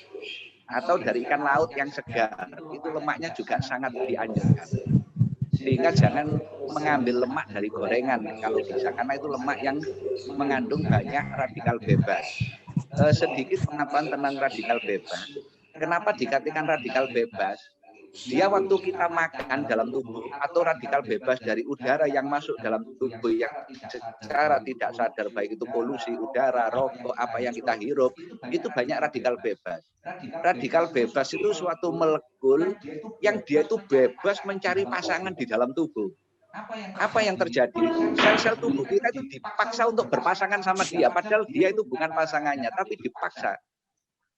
Atau dari ikan laut yang segar, itu lemaknya juga sangat dianjurkan. Sehingga jangan mengambil lemak dari gorengan kalau bisa, karena itu lemak yang mengandung banyak radikal bebas. Sedikit pengetahuan tentang radikal bebas. Kenapa dikatakan radikal bebas? Dia waktu kita makan dalam tubuh atau radikal bebas dari udara yang masuk dalam tubuh yang secara tidak sadar, baik itu polusi udara, rokok, apa yang kita hirup, itu banyak radikal bebas. Radikal bebas itu suatu molekul yang dia itu bebas mencari pasangan di dalam tubuh. Apa yang terjadi? Sel-sel tubuh kita itu dipaksa untuk berpasangan sama dia, padahal dia itu bukan pasangannya, tapi dipaksa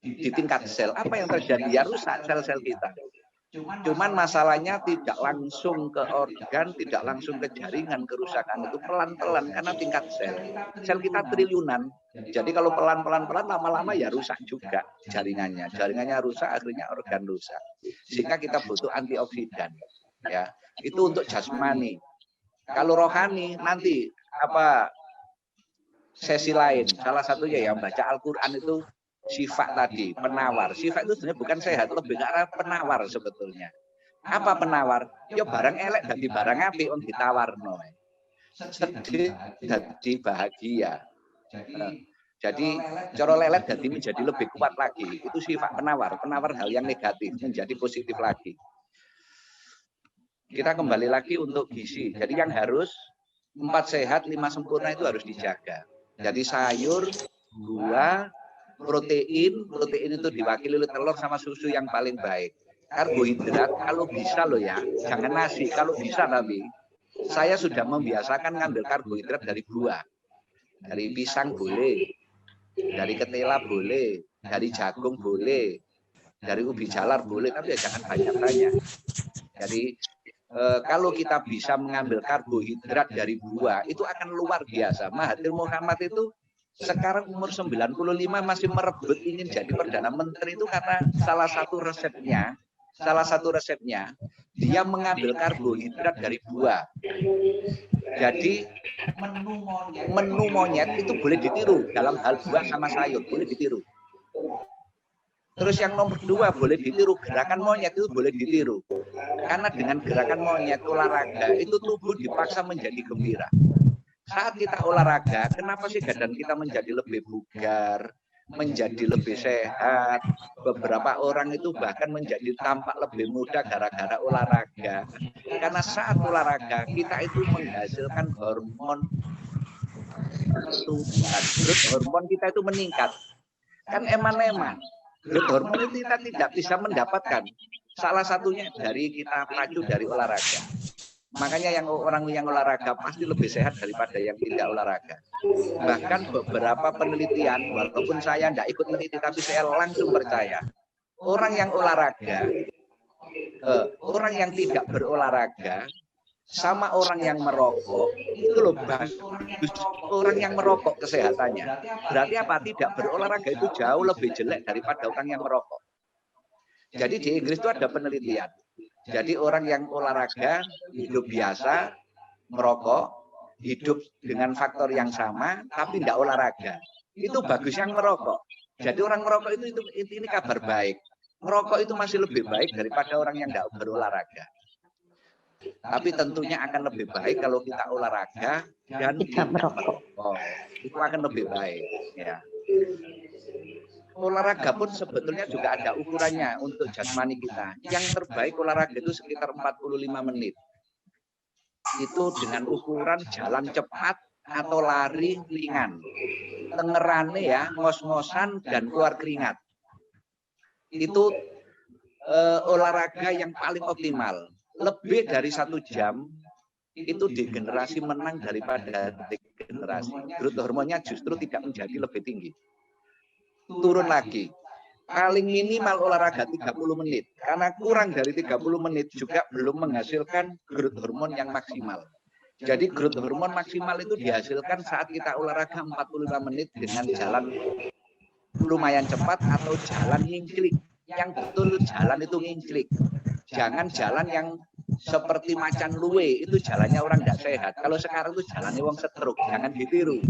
di tingkat sel. Apa yang terjadi? Ya rusak sel-sel kita. Cuman masalahnya tidak langsung ke organ, tidak langsung ke jaringan, kerusakan itu pelan-pelan karena tingkat sel. Sel kita triliunan. Jadi kalau pelan-pelan lama-lama ya rusak juga jaringannya. Jaringannya rusak, akhirnya organ rusak. Sehingga kita butuh antioksidan. Ya, itu untuk jasmani. Kalau rohani nanti sesi lain. Salah satunya yang baca Al-Qur'an itu sifat tadi, penawar. Sifat itu sebenarnya bukan sehat, lebih ke arah penawar sebetulnya. Apa penawar? Ya barang elek dan barang apik on ditawarno. Sedih jadi bahagia. Jadi cara lelet jadi menjadi lebih kuat lagi. Itu sifat penawar. Penawar hal yang negatif menjadi positif lagi. Kita kembali lagi untuk gizi. Jadi yang harus 4 sehat, 5 sempurna itu harus dijaga. Jadi sayur, buah, protein itu diwakili oleh telur sama susu yang paling baik. Karbohidrat kalau bisa loh ya, jangan nasi kalau bisa, tapi saya sudah membiasakan ngambil karbohidrat dari buah. Dari pisang boleh, dari ketela boleh, dari jagung boleh, dari ubi jalar boleh, tapi ya jangan banyak-banyak. Jadi kalau kita bisa mengambil karbohidrat dari buah, itu akan luar biasa. Mahathir Muhammad itu sekarang umur 95 masih merebut ingin jadi Perdana Menteri itu karena salah satu resepnya dia mengambil karbohidrat dari buah. Jadi menu monyet itu boleh ditiru dalam hal buah sama sayur, boleh ditiru. Terus yang nomor 2 boleh ditiru, gerakan monyet itu boleh ditiru. Karena dengan gerakan monyet olahraga itu tubuh dipaksa menjadi gembira. Saat kita olahraga, kenapa sih badan kita menjadi lebih bugar, menjadi lebih sehat? Beberapa orang itu bahkan menjadi tampak lebih muda gara-gara olahraga. Karena saat olahraga, kita itu menghasilkan hormon pertumbuhan. Growth hormon kita itu meningkat. Kan eman-eman. Growth hormon itu kita tidak bisa mendapatkan. Salah satunya dari kita pacu dari olahraga. Makanya orang yang olahraga pasti lebih sehat daripada yang tidak olahraga. Bahkan beberapa penelitian, walaupun saya tidak ikut meneliti, tapi saya langsung percaya. Orang yang olahraga, orang yang tidak berolahraga sama orang yang merokok itu loh bagus. Orang yang merokok kesehatannya. Berarti apa? Tidak berolahraga itu jauh lebih jelek daripada orang yang merokok. Jadi di Inggris itu ada penelitian. Jadi orang yang olahraga, hidup biasa, merokok, hidup dengan faktor yang sama, tapi tidak olahraga. Itu bagus yang merokok. Jadi orang merokok itu ini kabar baik. Merokok itu masih lebih baik daripada orang yang tidak berolahraga. Tapi tentunya akan lebih baik kalau kita olahraga dan tidak merokok. Itu akan lebih baik. Ya. Olahraga pun sebetulnya juga ada ukurannya untuk jasmani kita. Yang terbaik olahraga itu sekitar 45 menit. Itu dengan ukuran jalan cepat atau lari ringan. Tengerane ya, ngos-ngosan dan keluar keringat. Itu olahraga yang paling optimal. Lebih dari 1 jam itu degenerasi menang daripada degenerasi. Growth hormonnya justru tidak menjadi lebih tinggi. Turun lagi. Paling minimal olahraga 30 menit. Karena kurang dari 30 menit juga belum menghasilkan growth hormon yang maksimal. Jadi growth hormon maksimal itu dihasilkan saat kita olahraga 45 menit dengan jalan lumayan cepat atau jalan nginclik. Yang betul jalan itu nginclik. Jangan jalan yang seperti macan luwe, itu jalannya orang tidak sehat. Kalau sekarang itu jalannya orang setruk, jangan ditiru.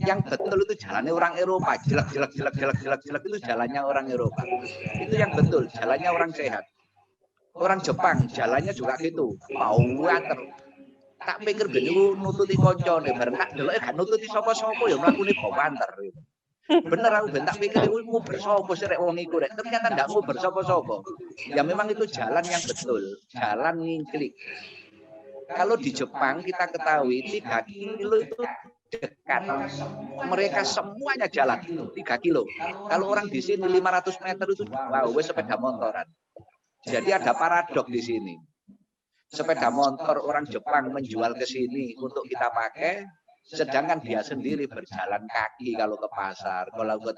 Yang betul itu jalannya orang Eropa, jelek itu jalannya orang Eropa. Itu yang betul, jalannya orang sehat. Orang Jepang jalannya juga gitu, water. Tak pikir ben nututi koncone, bareng tak deloke gak nututi sapa-sapa ya mlakune bawanter. Bener aku ben tak pikir iku nguber sapa sih rek wong iku rek. Ternyata ndak nguber sapa-sapa. Ya memang itu jalan yang betul, jalan ngingklik. Kalau di Jepang kita ketahui 3 kilo itu dekat. Mereka semuanya jalan 3 kilo. Kalau orang di sini 500 meter itu wow, wes sepeda motoran. Jadi ada paradok di sini. Sepeda motor orang Jepang menjual ke sini untuk kita pakai. Sedangkan dia sendiri berjalan kaki kalau ke pasar, kalau ke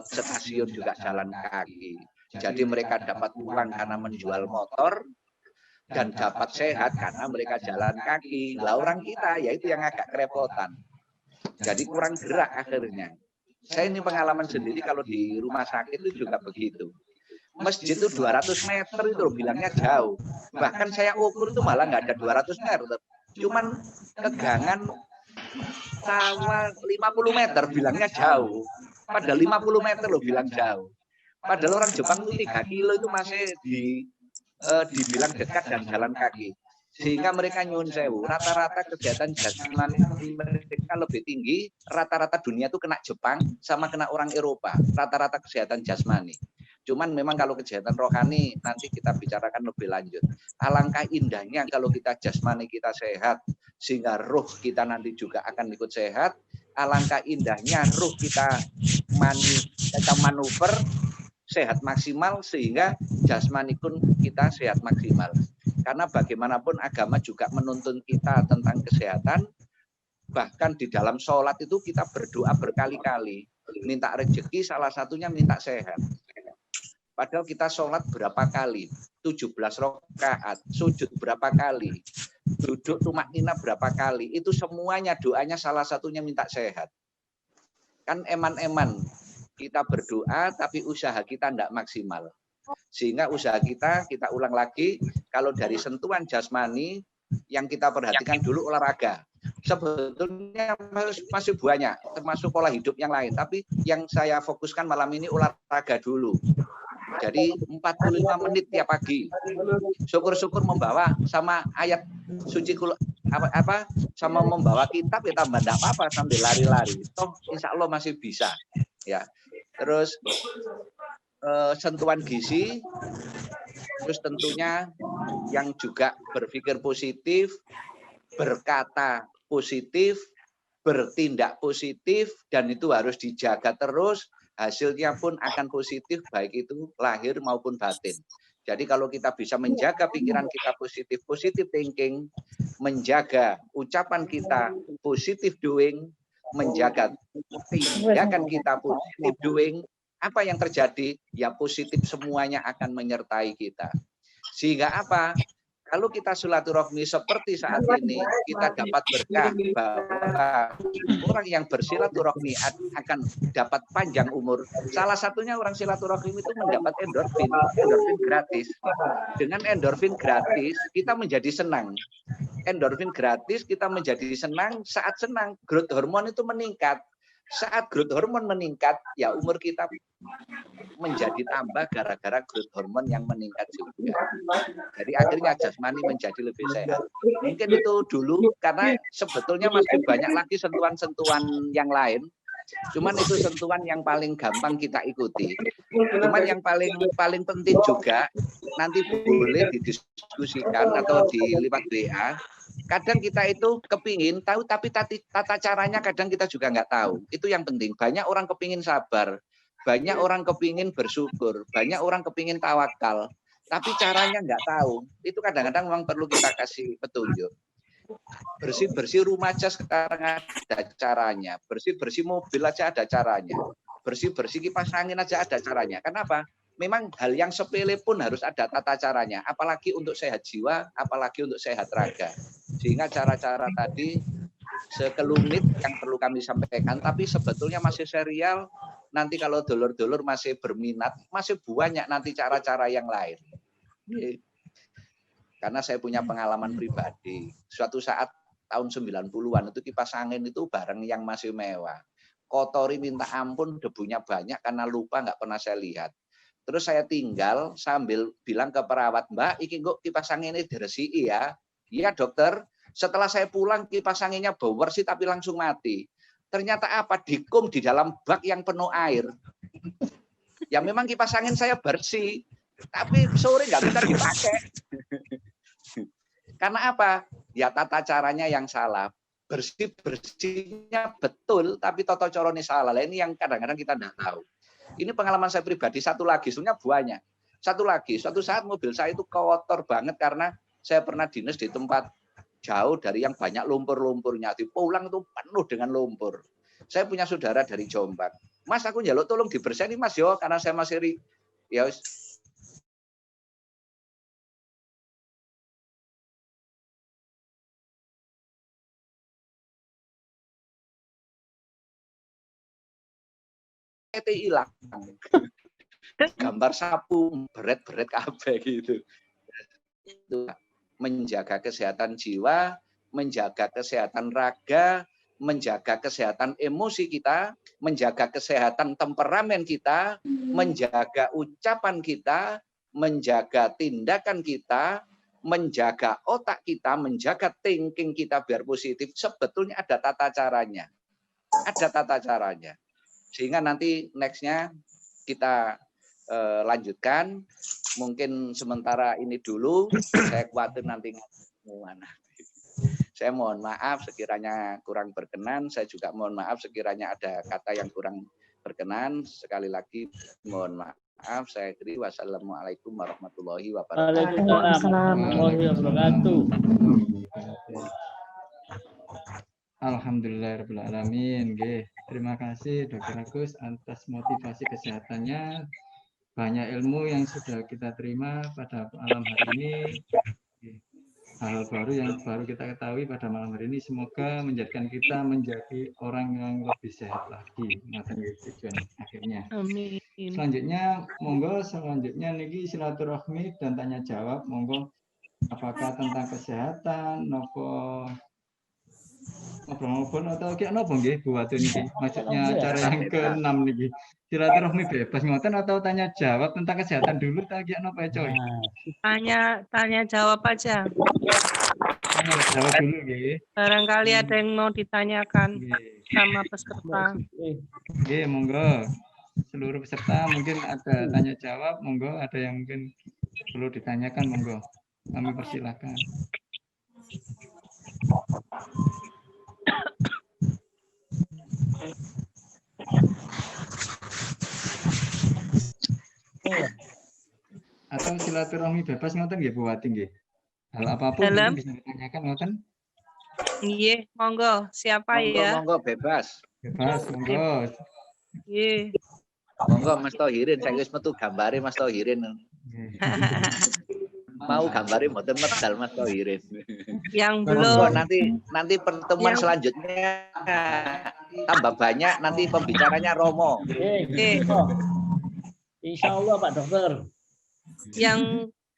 stasiun juga jalan kaki. Jadi mereka dapat uang karena menjual motor dan dapat sehat karena mereka jalan kaki. Lah orang kita yaitu yang agak kerepotan. Jadi kurang gerak akhirnya. Saya ini pengalaman sendiri kalau di rumah sakit itu juga begitu. Masjid itu 200 meter itu bilangnya jauh. Bahkan saya ukur itu malah nggak ada 200 meter. Cuman kegangan sawah 50 meter bilangnya jauh. Padahal 50 meter loh bilang jauh. Padahal orang Jepang itu 3 kilo itu masih dibilang dekat dan jalan kaki. Sehingga mereka nyuwun sewu. Rata-rata kegiatan jasmani mereka lebih tinggi. Rata-rata dunia itu kena Jepang sama kena orang Eropa. Rata-rata kesehatan jasmani. Cuman memang kalau kesehatan rohani nanti kita bicarakan lebih lanjut. Alangkah indahnya kalau kita jasmani kita sehat sehingga roh kita nanti juga akan ikut sehat. Alangkah indahnya roh kita manuver sehat maksimal sehingga jasmani pun kita sehat maksimal. Karena bagaimanapun agama juga menuntun kita tentang kesehatan. Bahkan di dalam sholat itu kita berdoa berkali-kali. Minta rezeki salah satunya minta sehat. Padahal kita sholat berapa kali? 17 rakaat, sujud berapa kali? Duduk tumaknina berapa kali? Itu semuanya doanya salah satunya minta sehat. Kan eman-eman kita berdoa tapi usaha kita tidak maksimal. Sehingga usaha kita ulang lagi, kalau dari sentuhan jasmani yang kita perhatikan dulu olahraga. Sebetulnya masih banyak, termasuk pola hidup yang lain. Tapi yang saya fokuskan malam ini olahraga dulu. Jadi 45 menit tiap pagi. Syukur-syukur membawa sama ayat suci sama membawa kitab ya tambah enggak apa-apa sambil lari-lari. Toh insya Allah masih bisa. Ya. Terus sentuhan gizi, terus tentunya yang juga berpikir positif, berkata positif, bertindak positif, dan itu harus dijaga terus. Hasilnya pun akan positif, baik itu lahir maupun batin. Jadi kalau kita bisa menjaga pikiran kita positif, positive thinking, menjaga ucapan kita positive doing, menjaga tindakan kita positive doing, apa yang terjadi? Ya positif semuanya akan menyertai kita. Sehingga apa? Kalau kita silaturahmi seperti saat ini, kita dapat berkah bahwa orang yang bersilaturahmi akan dapat panjang umur. Salah satunya orang silaturahmi itu mendapat endorfin gratis. Dengan endorfin gratis, kita menjadi senang. Endorfin gratis, kita menjadi senang. Saat senang, growth hormon itu meningkat. Saat growth hormon meningkat, ya umur kita menjadi tambah gara-gara growth hormon yang meningkat juga. Jadi akhirnya jasmani menjadi lebih sehat. Mungkin itu dulu, karena sebetulnya masih banyak lagi sentuhan-sentuhan yang lain. Cuman itu sentuhan yang paling gampang kita ikuti. Cuman yang paling penting juga, nanti boleh didiskusikan atau di lewat WA. Kadang kita itu kepingin tahu, tapi tata caranya kadang kita juga nggak tahu. Itu yang penting. Banyak orang kepingin sabar, banyak orang kepingin bersyukur, banyak orang kepingin tawakal, tapi caranya nggak tahu. Itu kadang-kadang memang perlu kita kasih petunjuk. Bersih-bersih rumah aja sekarang ada caranya. Bersih-bersih mobil aja ada caranya. Bersih-bersih kipas angin aja ada caranya. Kenapa? Memang hal yang sepele pun harus ada tata caranya. Apalagi untuk sehat jiwa, apalagi untuk sehat raga. Sehingga cara-cara tadi sekelumit yang perlu kami sampaikan, tapi sebetulnya masih serial. Nanti kalau dulur-dulur masih berminat, masih banyak nanti cara-cara yang lain. Karena saya punya pengalaman pribadi. Suatu saat tahun 90-an itu kipas angin itu barang yang masih mewah. Kotori minta ampun, debunya banyak karena lupa nggak pernah saya lihat. Terus saya tinggal sambil bilang ke perawat, Mbak, iki kok kipas angin ini diresiki ya. Iya dokter, setelah saya pulang kipas anginnya bau bersih tapi langsung mati. Ternyata apa? Dikum di dalam bak yang penuh air. Ya memang kipas angin saya bersih, tapi sore nggak bisa dipakai. Karena apa? Ya tata caranya yang salah. Bersih-bersihnya betul, tapi tata caranya salah. Ini yang kadang-kadang kita tidak tahu. Ini pengalaman saya pribadi. Satu lagi, sebenarnya banyak. Satu lagi, suatu saat mobil saya itu kotor banget karena saya pernah dinas di tempat jauh dari yang banyak lumpur-lumpurnya. Di pulang itu penuh dengan lumpur. Saya punya saudara dari Jombang. Mas, aku njaluk tolong dibersihin Mas yo, karena saya masih ya hilang. Gambar sapu, beret-beret kabeh gitu. Itu menjaga kesehatan jiwa, menjaga kesehatan raga, menjaga kesehatan emosi kita, menjaga kesehatan temperamen kita, menjaga ucapan kita, menjaga tindakan kita, menjaga otak kita, menjaga thinking kita biar positif. Sebetulnya ada tata caranya. Ada tata caranya. Sehingga nanti next-nya kita lanjutkan. Mungkin sementara ini dulu. Saya khawatir nanti mana. Saya mohon maaf sekiranya kurang berkenan. Saya juga mohon maaf sekiranya ada kata yang kurang berkenan. Sekali lagi mohon maaf. Saya akhiri. Wassalamualaikum warahmatullahi wabarakatuh. Waalaikumsalam warahmatullahi wabarakatuh. Alhamdulillahirrahmanirrahim. Terima kasih Dr. Agus atas motivasi kesehatannya. Banyak ilmu yang sudah kita terima pada malam hari ini. Hal baru yang baru kita ketahui pada malam hari ini. Semoga menjadikan kita menjadi orang yang lebih sehat lagi. Tujuan akhirnya. Amin. Selanjutnya, monggo selanjutnya niki silaturahmi dan tanya jawab. Monggo apakah tentang kesehatan, nopo ngobrol-ngobrol atau kayak nopo nggih Bu Watu niki? Maksudnya cara yang ke-6 niki. Silaturahmi bebas ngoten atau tanya jawab tentang kesehatan dulu ta kayak nopo coy? Tanya jawab aja. Tanya jawab dulu nggih. Barangkali ada yang mau ditanyakan sama peserta. Nggih, monggo. Seluruh peserta mungkin ada tanya jawab, monggo ada yang mungkin perlu ditanyakan, monggo. Kami persilakan. Atau silaturahmi bebas ngoten nggih Bu Wati nggih. Hal apapun yang bisa ditanyakan ngoten. Iya, monggo. Siapa ya? Monggo bebas. Bebas, monggo. Iya. Monggo Mas Tohirin, saya wis metu gambare Mas Tohirin. mau gambarnya mboten medal Mas Tohirin. Yang Monggo belum nanti pertemuan yang selanjutnya tambah banyak nanti pembicaranya Romo. Insya Allah Pak Dokter.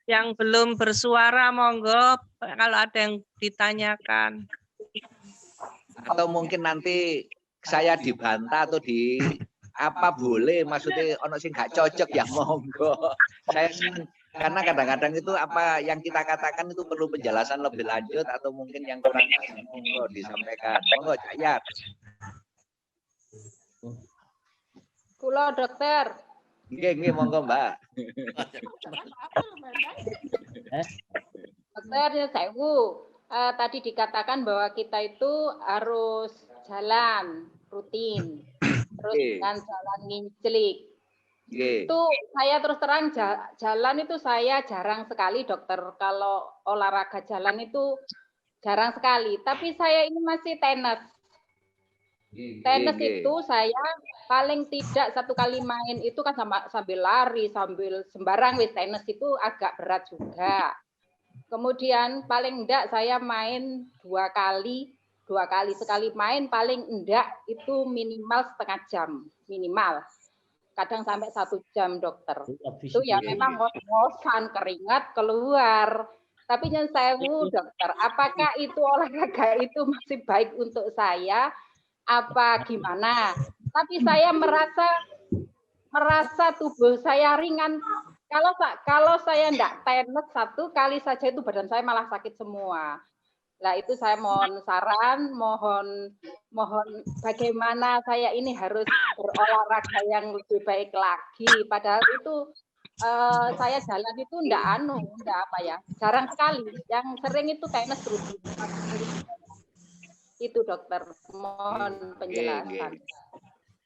yang belum bersuara monggo kalau ada yang ditanyakan. Atau mungkin nanti saya dibantah atau di apa boleh, maksudnya ono sing gak cocok ya monggo. Saya senang karena kadang-kadang itu apa yang kita katakan itu perlu penjelasan lebih lanjut atau mungkin yang kurang monggo disampaikan. Monggo Cak Yat. Kula dokter. Nggih monggo Mbak. Dokter sewu. Tadi dikatakan bahwa kita itu harus jalan rutin, terus dengan jalan nginclik. Itu saya terus terang jalan itu saya jarang sekali dokter. Kalau olahraga jalan itu jarang sekali. Tapi saya ini masih tenis. Tenis itu saya paling tidak 1 kali main itu kan sambil lari, sambil sembarang wis tenis itu agak berat juga. Kemudian paling enggak saya main 2 kali, sekali main paling enggak itu minimal setengah jam minimal. Kadang sampai 1 jam dokter. Itu ya memang ngos-ngosan keringat keluar. Tapi yang sewu dokter, apakah itu olahraga itu masih baik untuk saya? Apa gimana? Tapi saya merasa tubuh saya ringan. Kalau saya enggak tenis 1 kali saja itu badan saya malah sakit semua. Nah itu saya mohon saran, mohon bagaimana saya ini harus berolahraga yang lebih baik lagi. Padahal itu saya jalan itu enggak apa ya, jarang sekali. Yang sering itu tenis rutin. Itu dokter, mohon penjelasan.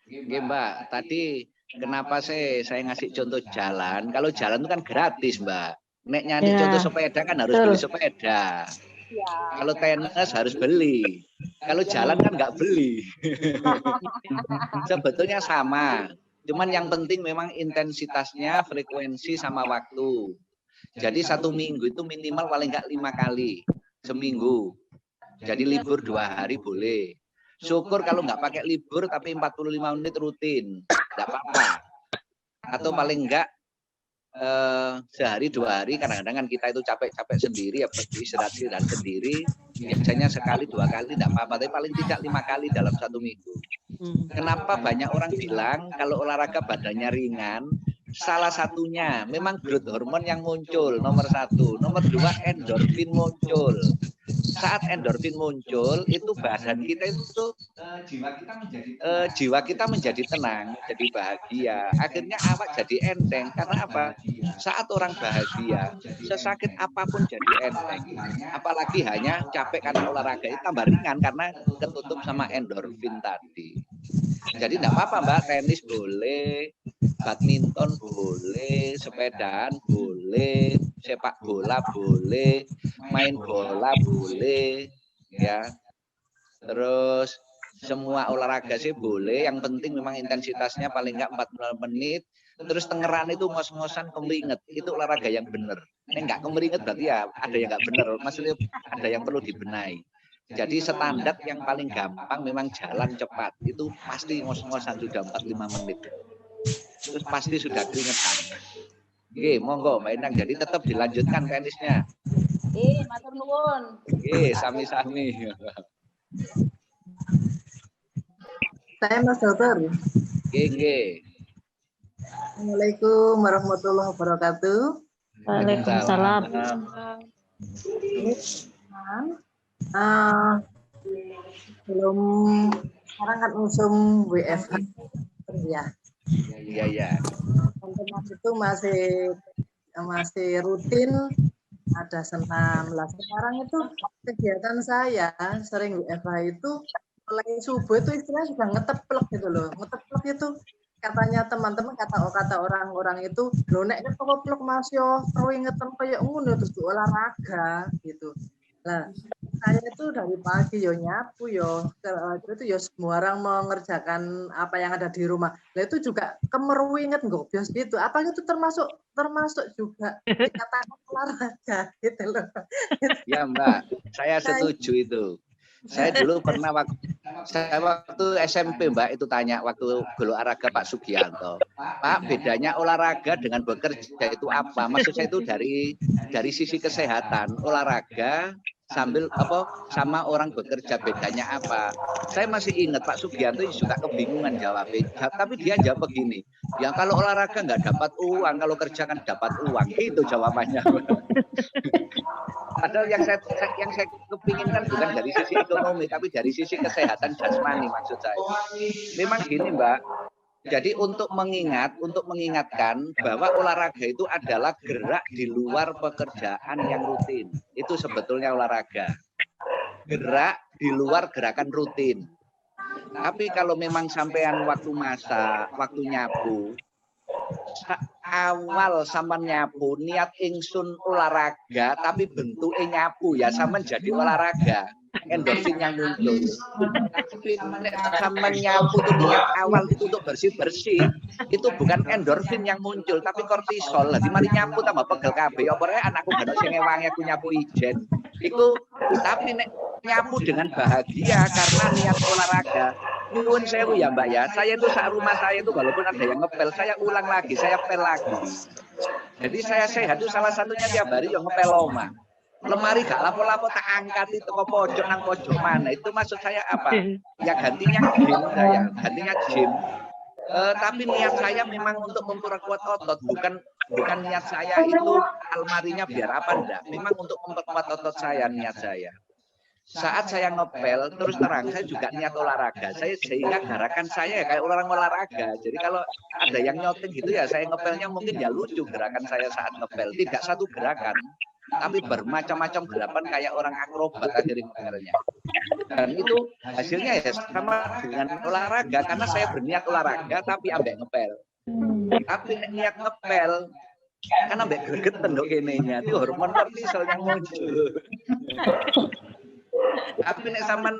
Nggih Mbak, tadi kenapa saya ngasih contoh jalan? Kalau jalan itu kan gratis, Mbak. Nek nyari contoh sepeda kan harus beli sepeda. Ya. Kalau tenis harus beli. Kalau jalan kan nggak beli. Sebetulnya sama. Cuman yang penting memang intensitasnya, frekuensi sama waktu. Jadi 1 minggu itu minimal paling nggak 5 kali seminggu. Jadi libur 2 hari boleh. Syukur kalau nggak pakai libur tapi 45 menit rutin, nggak apa-apa. Atau paling enggak sehari 2 hari, kadang-kadang kan kita itu capek-capek sendiri, ya istirahat sendiri. Biasanya sekali 2 kali nggak apa-apa, tapi paling tidak 5 kali dalam 1 minggu. Kenapa banyak orang bilang kalau olahraga badannya ringan? Salah satunya memang growth hormon yang muncul, nomor 1. Nomor 2 endorfin muncul. Saat endorfin muncul itu badan kita itu jiwa kita menjadi tenang, jadi bahagia. Akhirnya awak jadi enteng karena apa? Saat orang bahagia, sesakit apapun jadi enteng. Apalagi hanya capek karena olahraga itu tambah ringan karena ketutup sama endorfin tadi. Jadi tidak apa-apa Mbak, tenis boleh, badminton boleh, sepedaan boleh, sepak bola boleh, main bola boleh, ya. Terus semua olahraga sih boleh, yang penting memang intensitasnya paling enggak 40 menit. Terus tengeran itu ngos-ngosan kemeringet, itu olahraga yang benar. Ini enggak kemeringet berarti ya ada yang enggak benar, maksudnya ada yang perlu dibenahi. Jadi standar yang paling gampang memang jalan cepat, itu pasti ngos-ngosan sudah 45 menit. Terus pasti sudah keringetan. Oke, monggo Mbak Endang, jadi tetap dilanjutkan tenisnya. Matur nuwun. Sami-sami. Saya Mas Dokter. Assalamualaikum warahmatullahi wabarakatuh. Waalaikumsalam. Belum sekarang kan musim WFH ya. Iya. Teman itu masih rutin ada senam. Lah sekarang itu kegiatan saya sering WFH itu mulai subuh itu istilahnya sudah ngeteplek gitu loh. Ngeteplek itu katanya teman-teman kata orang-orang itu lho nek ngeteplek Mas yo keringetan koyo ngono terus olahraga gitu. Lah saya itu dari pagi yo nyapu yo, itu yo semua orang mengerjakan apa yang ada di rumah. Nah itu juga kemeruinget gobios gitu. Apa itu termasuk juga dikatakan olahraga gitu loh. Ya Mbak, saya setuju itu. Saya dulu pernah waktu SMP Mbak itu tanya waktu guru olahraga Pak Sugianto, Pak bedanya olahraga dengan bekerja itu apa? Maksud saya itu dari sisi kesehatan olahraga sambil sama orang bekerja bedanya apa? Saya masih ingat Pak Sugianto juga kebingungan jawabnya, tapi dia jawab begini, ya kalau olahraga nggak dapat uang, kalau kerja kan dapat uang, itu jawabannya. Padahal yang saya kepinginkan bukan dari sisi ekonomi, tapi dari sisi kesehatan jasmani maksud saya. Memang gini Mbak, jadi untuk mengingatkan bahwa olahraga itu adalah gerak di luar pekerjaan yang rutin. Itu sebetulnya olahraga. Gerak di luar gerakan rutin. Tapi kalau memang sampean waktu masak, waktu nyapu, awal sama nyapu niat ingsun olahraga tapi bentuknya nyapu ya sama jadi olahraga, endorfin yang muncul. Tapi sama nyapu tuh niat awal itu untuk bersih itu bukan endorfin yang muncul tapi kortisol. Lah di mari nyapu tambah pegel kabeh opore anakku gak sing ngewangi aku nyapu ijen iku. Tapi nek nyapu dengan bahagia karena niat olahraga. Nyuwun sewu ya Mbak ya, saya itu saat rumah saya itu walaupun ada yang ngepel, saya ulang lagi, saya pel lagi. Jadi saya sehat itu salah satunya tiap hari yang ngepel oma. Lemari gak lapo-lapo tak angkat itu ke pojok nang pojok mana. Itu maksud saya apa? Ya gantinya gym saya, gantinya gym. Tapi niat saya memang untuk memperkuat otot, bukan niat saya itu almarinya biar apa enggak. Memang untuk memperkuat otot saya, niat saya. Saat saya ngepel, terus terang saya juga niat olahraga. Sehingga gerakan saya kayak orang olahraga. Jadi kalau ada yang nyoting gitu ya, saya ngepelnya mungkin ya lucu gerakan saya saat ngepel. Tidak satu gerakan, tapi bermacam-macam gerakan kayak orang akrobat akhirnya ngepelnya. Dan itu hasilnya ya sama dengan olahraga, karena saya berniat olahraga tapi ambek ngepel. Tapi niat ngepel, kan ambek gregetan dong kenenya, itu hormon kortisol yang muncul. Tapi nek sampean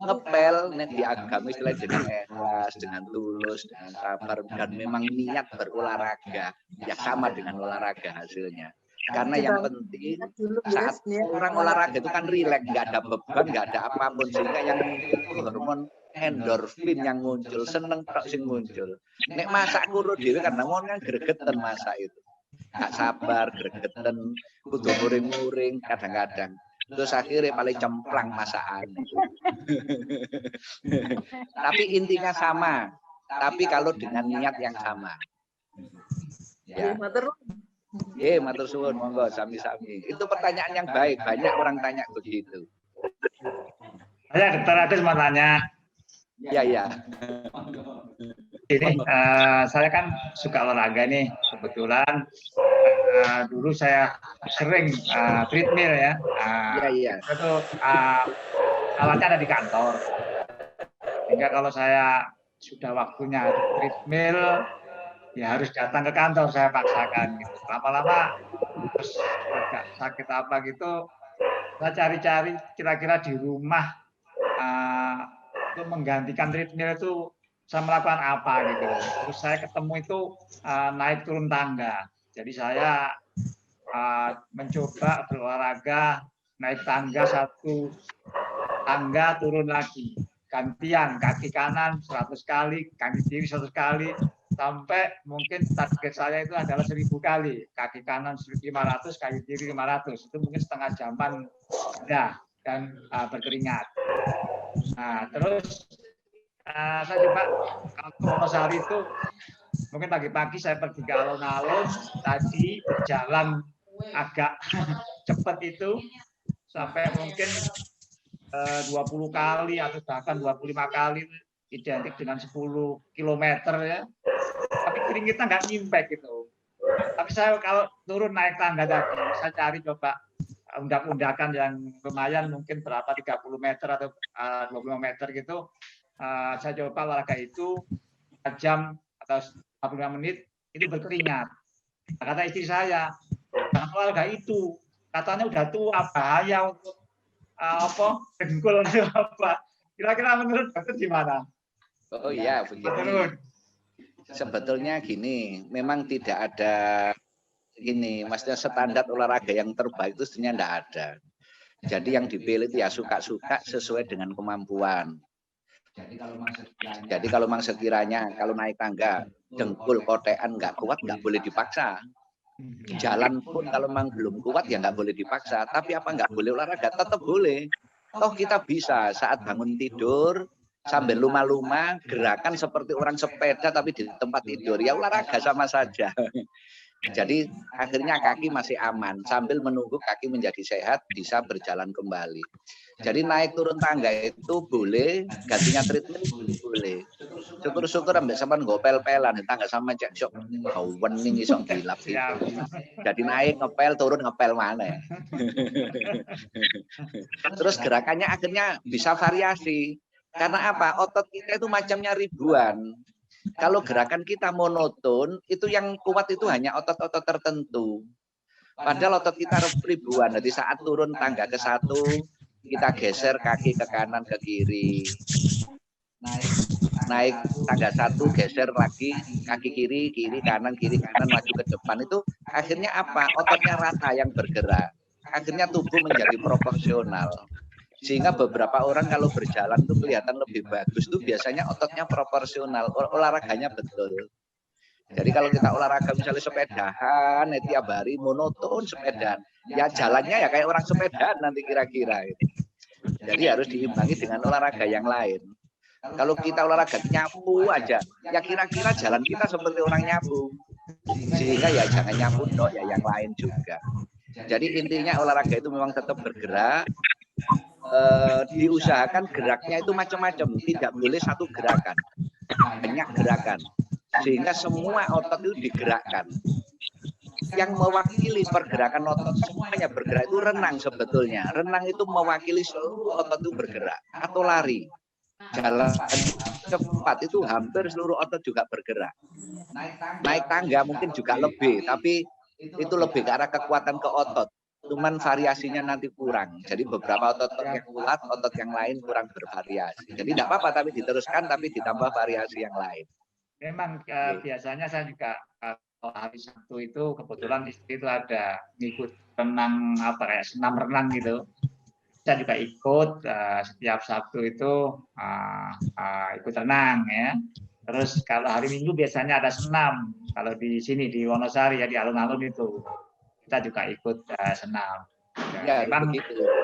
ngepel nek di agama istilah dengan ikhlas, dengan tulus, dengan sabar dan memang niat berolahraga, ya sama dengan olahraga hasilnya. Karena yang penting saat orang olahraga itu kan rileks, nggak ada beban, nggak ada apapun, sehingga yang muncul hormon endorfin yang muncul, seneng tok sing muncul. Nek masak kuru dhewe karena mau kan gregetan masak itu. Gak sabar, gregetan, kudu muring-muring kadang-kadang. Terus akhirnya paling cemplang masakan. Tapi intinya sama. Tapi kalau dengan niat yang sama. Ya. Matur suwun, monggo sami-sami. Itu pertanyaan yang baik, banyak orang tanya begitu. Saya Dokter Adis mau tanya. Ya. Ini saya kan suka olahraga nih, kebetulan dulu saya sering treadmill ya. Itu alatnya ada di kantor. Sehingga kalau saya sudah waktunya treadmill, ya harus datang ke kantor, saya paksakan. Gitu. Lama-lama terus agak sakit apa gitu, saya cari-cari kira-kira di rumah untuk menggantikan treadmill itu saya melakukan apa gitu. Terus saya ketemu itu naik turun tangga. Jadi saya mencoba berolahraga naik tangga satu tangga turun lagi. Gantian kaki kanan 100 kali, kaki kiri 100 kali, sampai mungkin target saya itu adalah 1000 kali. Kaki kanan 1500, kaki kiri 500. Itu mungkin setengah jaman ya, dan berkeringat. Nah, terus saya coba kalau ke Wonosari itu mungkin pagi-pagi saya pergi ke alun-alun, tadi berjalan agak cepat itu sampai mungkin 20 kali atau bahkan 25 kali, identik dengan 10 km ya. Tapi keringetnya nggak nyimpek gitu. Tapi saya kalau turun naik tangga tadi, saya cari coba undak-undakan yang lumayan, mungkin berapa 30 meter atau 25 meter gitu. Saya coba olahraga itu 4 jam atau 45 menit itu berkeringat. Nah, kata istri saya, jangan olahraga itu, katanya udah tua, bahaya untuk apa dengkul atau apa. Kira-kira menurut dokter gimana? Oh iya, begini. Sebetulnya gini, memang tidak ada ini, maksudnya standar olahraga yang terbaik itu sebenarnya tidak ada. Jadi yang dipilih itu ya suka-suka sesuai dengan kemampuan. Jadi kalau memang sekiranya kalau naik tangga dengkul kotean nggak kuat, nggak boleh dipaksa. Jalan pun kalau memang belum kuat ya nggak boleh dipaksa. Tapi apa nggak boleh olahraga? Tetap boleh. Toh kita bisa saat bangun tidur sambil luma-luma gerakan seperti orang sepeda tapi di tempat tidur, ya olahraga sama saja. Jadi akhirnya kaki masih aman sambil menunggu kaki menjadi sehat bisa berjalan kembali. Jadi naik turun tangga itu boleh, gantinya treadmill boleh. Syukur-syukur ambek sampean nggo pel-pelan tangga sama cek sok wening iso gilap gitu. Jadi naik ngepel turun ngepel maneh. Terus gerakannya akhirnya bisa variasi. Karena apa? Otot kita itu macamnya ribuan. Kalau gerakan kita monoton, itu yang kuat itu hanya otot-otot tertentu. Padahal otot kita ribuan. Jadi saat turun tangga ke satu, kita geser kaki ke kanan ke kiri. Naik tangga satu, geser lagi kaki kiri, kiri kanan maju ke depan. Itu akhirnya apa? Ototnya rata yang bergerak. Akhirnya tubuh menjadi proporsional. Sehingga beberapa orang kalau berjalan tuh kelihatan lebih bagus tuh biasanya ototnya proporsional, olahraganya betul. Jadi kalau kita olahraga misalnya sepedahan, tiap hari monoton sepedaan, ya jalannya ya kayak orang sepedaan nanti kira-kira. Jadi harus diimbangi dengan olahraga yang lain. Kalau kita olahraga nyapu aja, ya kira-kira jalan kita seperti orang nyapu. Sehingga ya jangan nyapu dong, ya yang lain juga. Jadi intinya olahraga itu memang tetap bergerak. Diusahakan geraknya itu macam-macam, tidak boleh satu gerakan, banyak gerakan, sehingga semua otot itu digerakkan. Yang mewakili pergerakan otot semuanya bergerak itu renang sebetulnya. Renang itu mewakili seluruh otot itu bergerak, atau lari. Jalan cepat itu hampir seluruh otot juga bergerak. Naik tangga mungkin juga lebih, tapi itu lebih ke arah kekuatan ke otot. Cuman variasinya nanti kurang. Jadi beberapa otot yang kuat, otot yang lain kurang bervariasi. Jadi tidak apa-apa tapi diteruskan tapi ditambah variasi yang lain. Memang biasanya saya juga hari Sabtu itu kebetulan istri itu ada ngikut renang apa kayak senam renang gitu. Saya juga ikut setiap Sabtu itu ikut renang ya. Terus kalau hari Minggu biasanya ada senam. Kalau di sini di Wonosari ya di alun-alun itu. Kita juga ikut senam. Ya, memang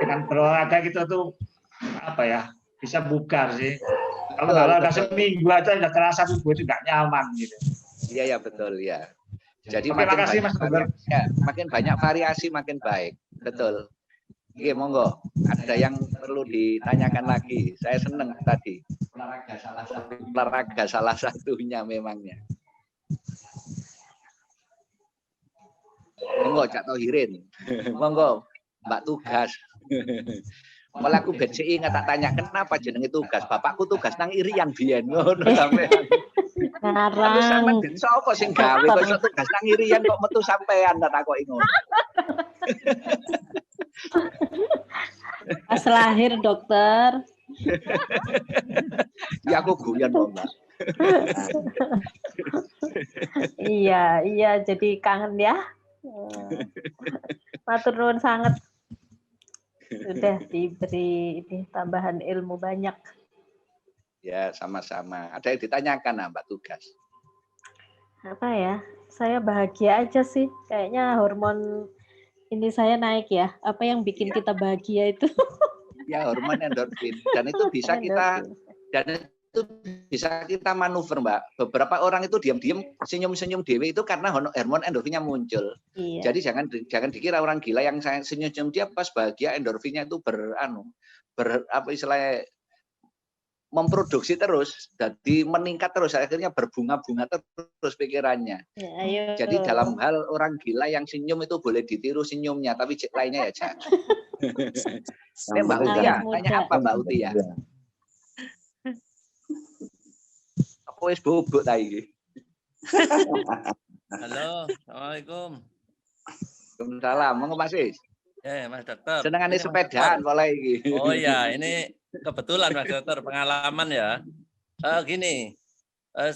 dengan berolahraga kita tuh apa ya bisa bugar sih. Kalau olahraga seminggu aja udah terasa tubuh itu nggak nyaman gitu. Iya ya betul ya. Jadi terima kasih Mas Bogor. Ya, makin banyak variasi makin baik. Betul. Iya monggo. Ada yang perlu ditanyakan lagi. Saya seneng tadi. Olahraga salah satunya memangnya. Monggo Cak Tohirin. Monggo Mbak Tugas. Malah aku BCI nggak tak tanya kenapa jenenge Tugas. Bapakku tugas nang Irian biyen ngono sampean. Ngarang. Sampeyan ben sapa sing gawe kok tugas nang Irian kok metu sampean tak takoki ngono. Pas lahir dokter. Ya aku guyon kok Mbak. Iya jadi kangen ya. Matur nuwun sangat. Sudah diberi tambahan ilmu banyak. Ya, sama-sama. Ada yang ditanyakan Mbak Tugas? Apa ya? Saya bahagia aja sih. Kayaknya hormon ini saya naik ya. Apa yang bikin kita bahagia itu? Ya, hormon endorfin. Dan itu bisa kita manuver, Mbak. Beberapa orang itu diam-diam senyum-senyum dewe itu karena hormon endorfinnya muncul. Iya. Jadi jangan dikira orang gila yang senyum-senyum dia pas bahagia endorfinnya itu memproduksi terus, jadi meningkat terus, akhirnya berbunga-bunga terus pikirannya. Ya, jadi dalam hal orang gila yang senyum itu boleh ditiru senyumnya, tapi lainnya ya jangan. Mbak Utia, tanya apa Mbak Utia? Aku wis bubuk ta iki. Halo, Assalamualaikum. Waalaikumsalam. Monggo Mas Is. Mas Dokter. Senengane Ini Mas sepedaan Dokter. mulai iki. Oh iya, ini kebetulan Mas Dokter pengalaman ya. Gini,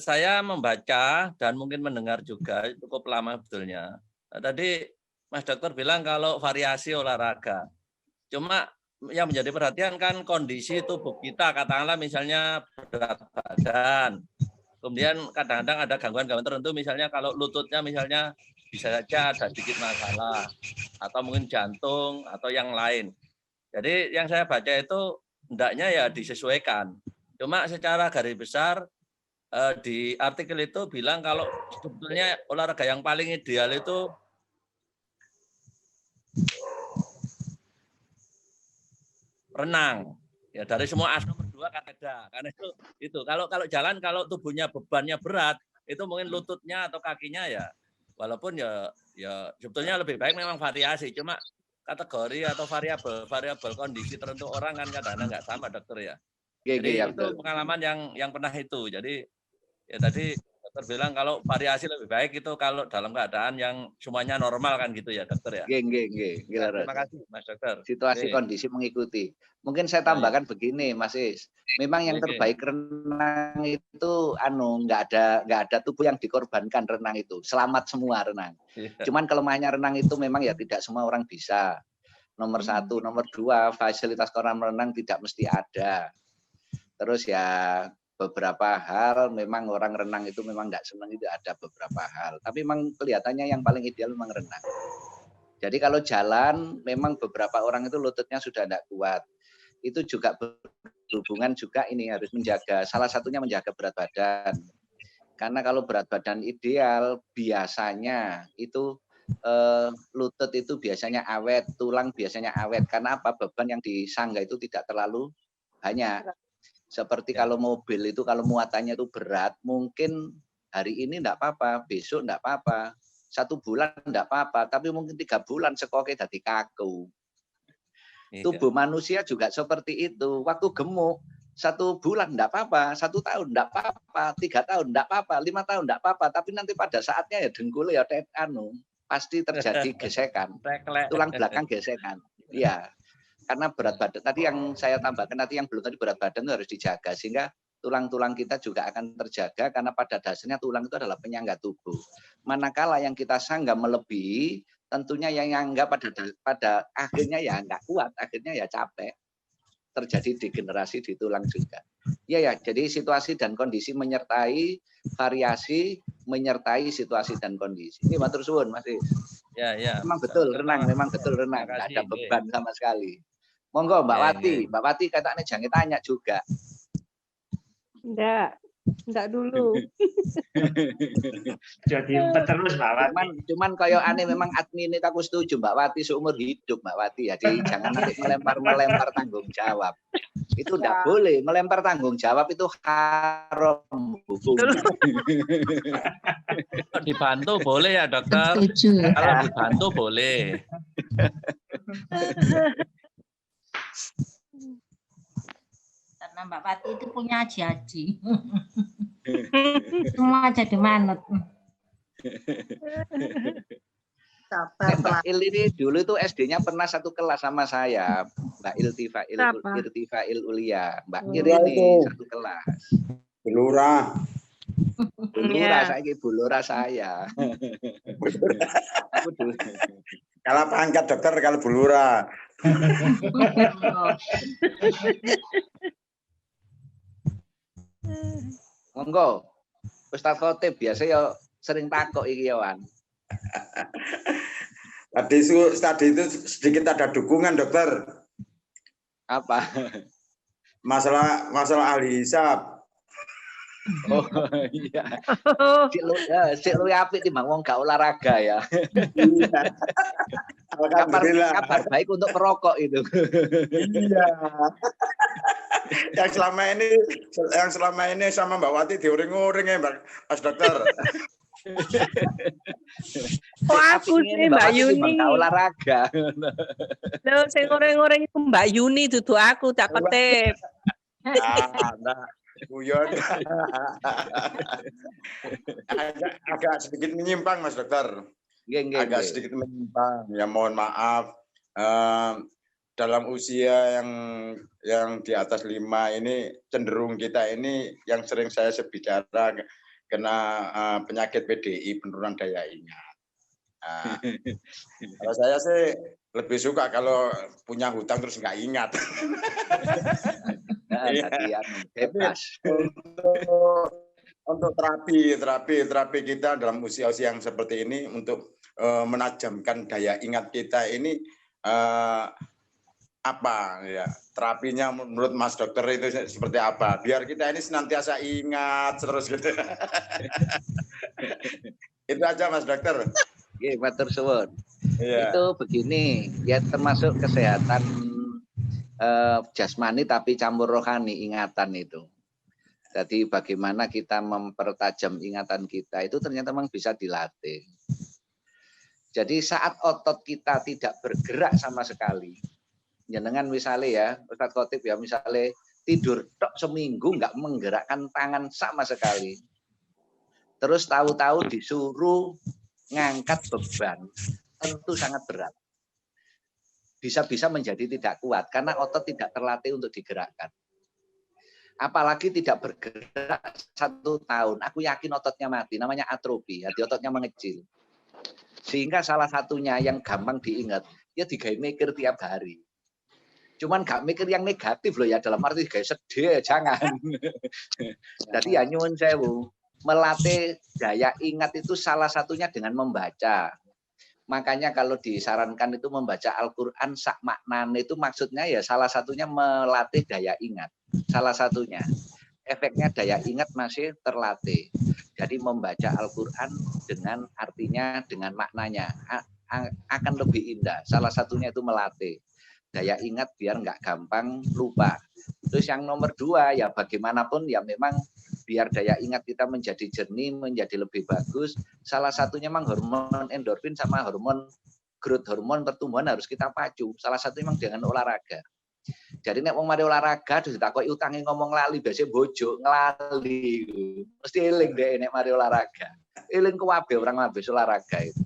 saya membaca dan mungkin mendengar juga cukup lama betulnya. Tadi Mas Dokter bilang kalau variasi olahraga. Cuma yang menjadi perhatian kan kondisi tubuh kita, katakanlah misalnya berat badan. Kemudian kadang-kadang ada gangguan-gangguan tertentu, misalnya kalau lututnya misalnya bisa saja ada sedikit masalah, atau mungkin jantung, atau yang lain. Jadi yang saya baca itu hendaknya ya disesuaikan. Cuma secara garis besar di artikel itu bilang kalau sebetulnya olahraga yang paling ideal itu renang. Ya dari semua asal nomor 2 kan ada. Karena itu kalau jalan kalau tubuhnya bebannya berat, itu mungkin lututnya atau kakinya ya walaupun ya sebetulnya lebih baik memang variasi, cuma kategori atau variabel kondisi tertentu orang kan kadang-kadang nggak sama dokter ya. Jadi itu pengalaman yang pernah itu. Jadi ya tadi dokter bilang kalau variasi lebih baik itu kalau dalam keadaan yang semuanya normal kan gitu ya dokter ya. Nggih. Terima kasih Mas Dokter. Situasi kondisi mengikuti. Mungkin saya tambahkan begini Mas Is. Memang yang terbaik renang itu nggak ada tubuh yang dikorbankan renang itu. Selamat semua renang. Cuman kelemahannya renang itu memang ya tidak semua orang bisa. Nomor 1, nomor 2 fasilitas kolam renang tidak mesti ada. Terus ya beberapa hal memang orang renang itu memang nggak senang, itu ada beberapa hal. Tapi memang kelihatannya yang paling ideal memang renang. Jadi kalau jalan memang beberapa orang itu lututnya sudah tidak kuat. Itu juga berhubungan juga ini harus menjaga, salah satunya menjaga berat badan. Karena kalau berat badan ideal biasanya itu lutut itu biasanya awet, tulang biasanya awet. Karena apa? Beban yang disangga itu tidak terlalu banyak. Seperti kalau mobil itu kalau muatannya itu berat, mungkin hari ini enggak apa-apa, besok enggak apa-apa, 1 bulan enggak apa-apa, tapi mungkin 3 bulan sekoknya jadi kaku. Tubuh manusia juga seperti itu. Waktu gemuk 1 bulan enggak apa-apa, 1 tahun enggak apa-apa, 3 tahun enggak apa-apa, 5 tahun enggak apa-apa, tapi nanti pada saatnya ya dengkul ya pasti terjadi gesekan. Tulang belakang gesekan. Iya. Karena berat badan tadi yang saya tambahkan nanti yang belum tadi berat badan itu harus dijaga sehingga tulang-tulang kita juga akan terjaga karena pada dasarnya tulang itu adalah penyangga tubuh. Manakala yang kita sangga melebihi, tentunya yang nyangga pada akhirnya ya nggak kuat, akhirnya ya capek. Terjadi degenerasi di tulang juga. Iya ya, jadi situasi dan kondisi menyertai variasi, menyertai situasi dan kondisi. Ini matur suwun Mas. Ya. Memang betul renang, nggak ada beban sama sekali. Monggo Mbak Wati, Mbak Wati katanya jangan tanya juga. Enggak dulu. Jadi terus Mbak Wati. Cuman kayak aneh memang admin itu aku setuju Mbak Wati seumur hidup Mbak Wati. Jadi jangan nanti melempar tanggung jawab. Itu enggak boleh, melempar tanggung jawab itu haram hukum. Dibantu boleh ya dokter. Kalau dibantu boleh. Karena Mbak Wati itu punya aji-aji. Semua jadi manut. Mbak Il ini dulu itu SD-nya pernah satu kelas sama saya, Mbak Irtifail Ulia. Mbak Ir ini satu kelas. Bulura. Saya bulura saya. Aku dulu. Kalau pangkat dokter kalau bulura. Monggo. Ustaz Khotib biasa ya sering takok iki ya Wan. Tadi itu sedikit ada dukungan dokter. Apa? Masalah ahli hisab. Oh iya. Sik luwih apik timbang wong gak olahraga ya. Kabar baik untuk perokok itu. Iya. Yang selama ini sama Mbak Wati diuring-uring ya Mas Dokter. Oh aku sih Mbak Yuni. Olahraga. Lho sing ngoreng-ngoreng itu Mbak Yuni dudu aku tak Khotib. Guyon. agak sedikit menyimpang Mas Dokter. Agak sedikit menyimpang. Ya mohon maaf. dalam usia yang di atas 5 ini cenderung kita ini yang sering saya bicara kena penyakit PDI, penurunan daya ingat. Nah, kalau saya sih lebih suka kalau punya hutang terus nggak ingat. Bebas. Untuk terapi kita dalam usia-usia yang seperti ini untuk menajamkan daya ingat kita ini apa ya terapinya menurut Mas Dokter itu seperti apa biar kita ini senantiasa ingat terus gitu. Itu aja Mas Dokter. Oke, matur suwun. Iya. Itu begini, ya termasuk kesehatan jasmani tapi campur rohani ingatan itu. Jadi bagaimana kita mempertajam ingatan kita itu ternyata memang bisa dilatih. Jadi saat otot kita tidak bergerak sama sekali, jenengan misalnya ya, Ustadz Khotib ya, misalnya tidur tok seminggu nggak menggerakkan tangan sama sekali. Terus tahu-tahu disuruh ngangkat beban, tentu sangat berat. Bisa-bisa menjadi tidak kuat karena otot tidak terlatih untuk digerakkan. Apalagi tidak bergerak 1 tahun, aku yakin ototnya mati, namanya atrofi, hati ototnya mengecil. Sehingga salah satunya yang gampang diingat, ya digawe mikir tiap hari. Cuman gak mikir yang negatif loh ya, dalam arti kayak sedih, jangan. Jadi ya nyuwun sewu, melatih daya ingat itu salah satunya dengan membaca. Makanya kalau disarankan itu membaca Al-Quran sak maknane itu maksudnya ya salah satunya melatih daya ingat. Salah satunya. Efeknya daya ingat masih terlatih. Jadi membaca Al-Quran dengan artinya, dengan maknanya akan lebih indah. Salah satunya itu melatih daya ingat biar nggak gampang lupa. Terus yang nomor 2 ya bagaimanapun ya memang biar daya ingat kita menjadi jernih, menjadi lebih bagus. Salah satunya memang hormon endorfin sama hormon growth hormon pertumbuhan harus kita pacu. Salah satunya memang dengan olahraga. Jadi nek wong mari olahraga terus ditakoki utange ngomong lali biasanya bojo nglali. Mesti eling deh nek mari olahraga. Eling kuwabe orang habis olahraga itu.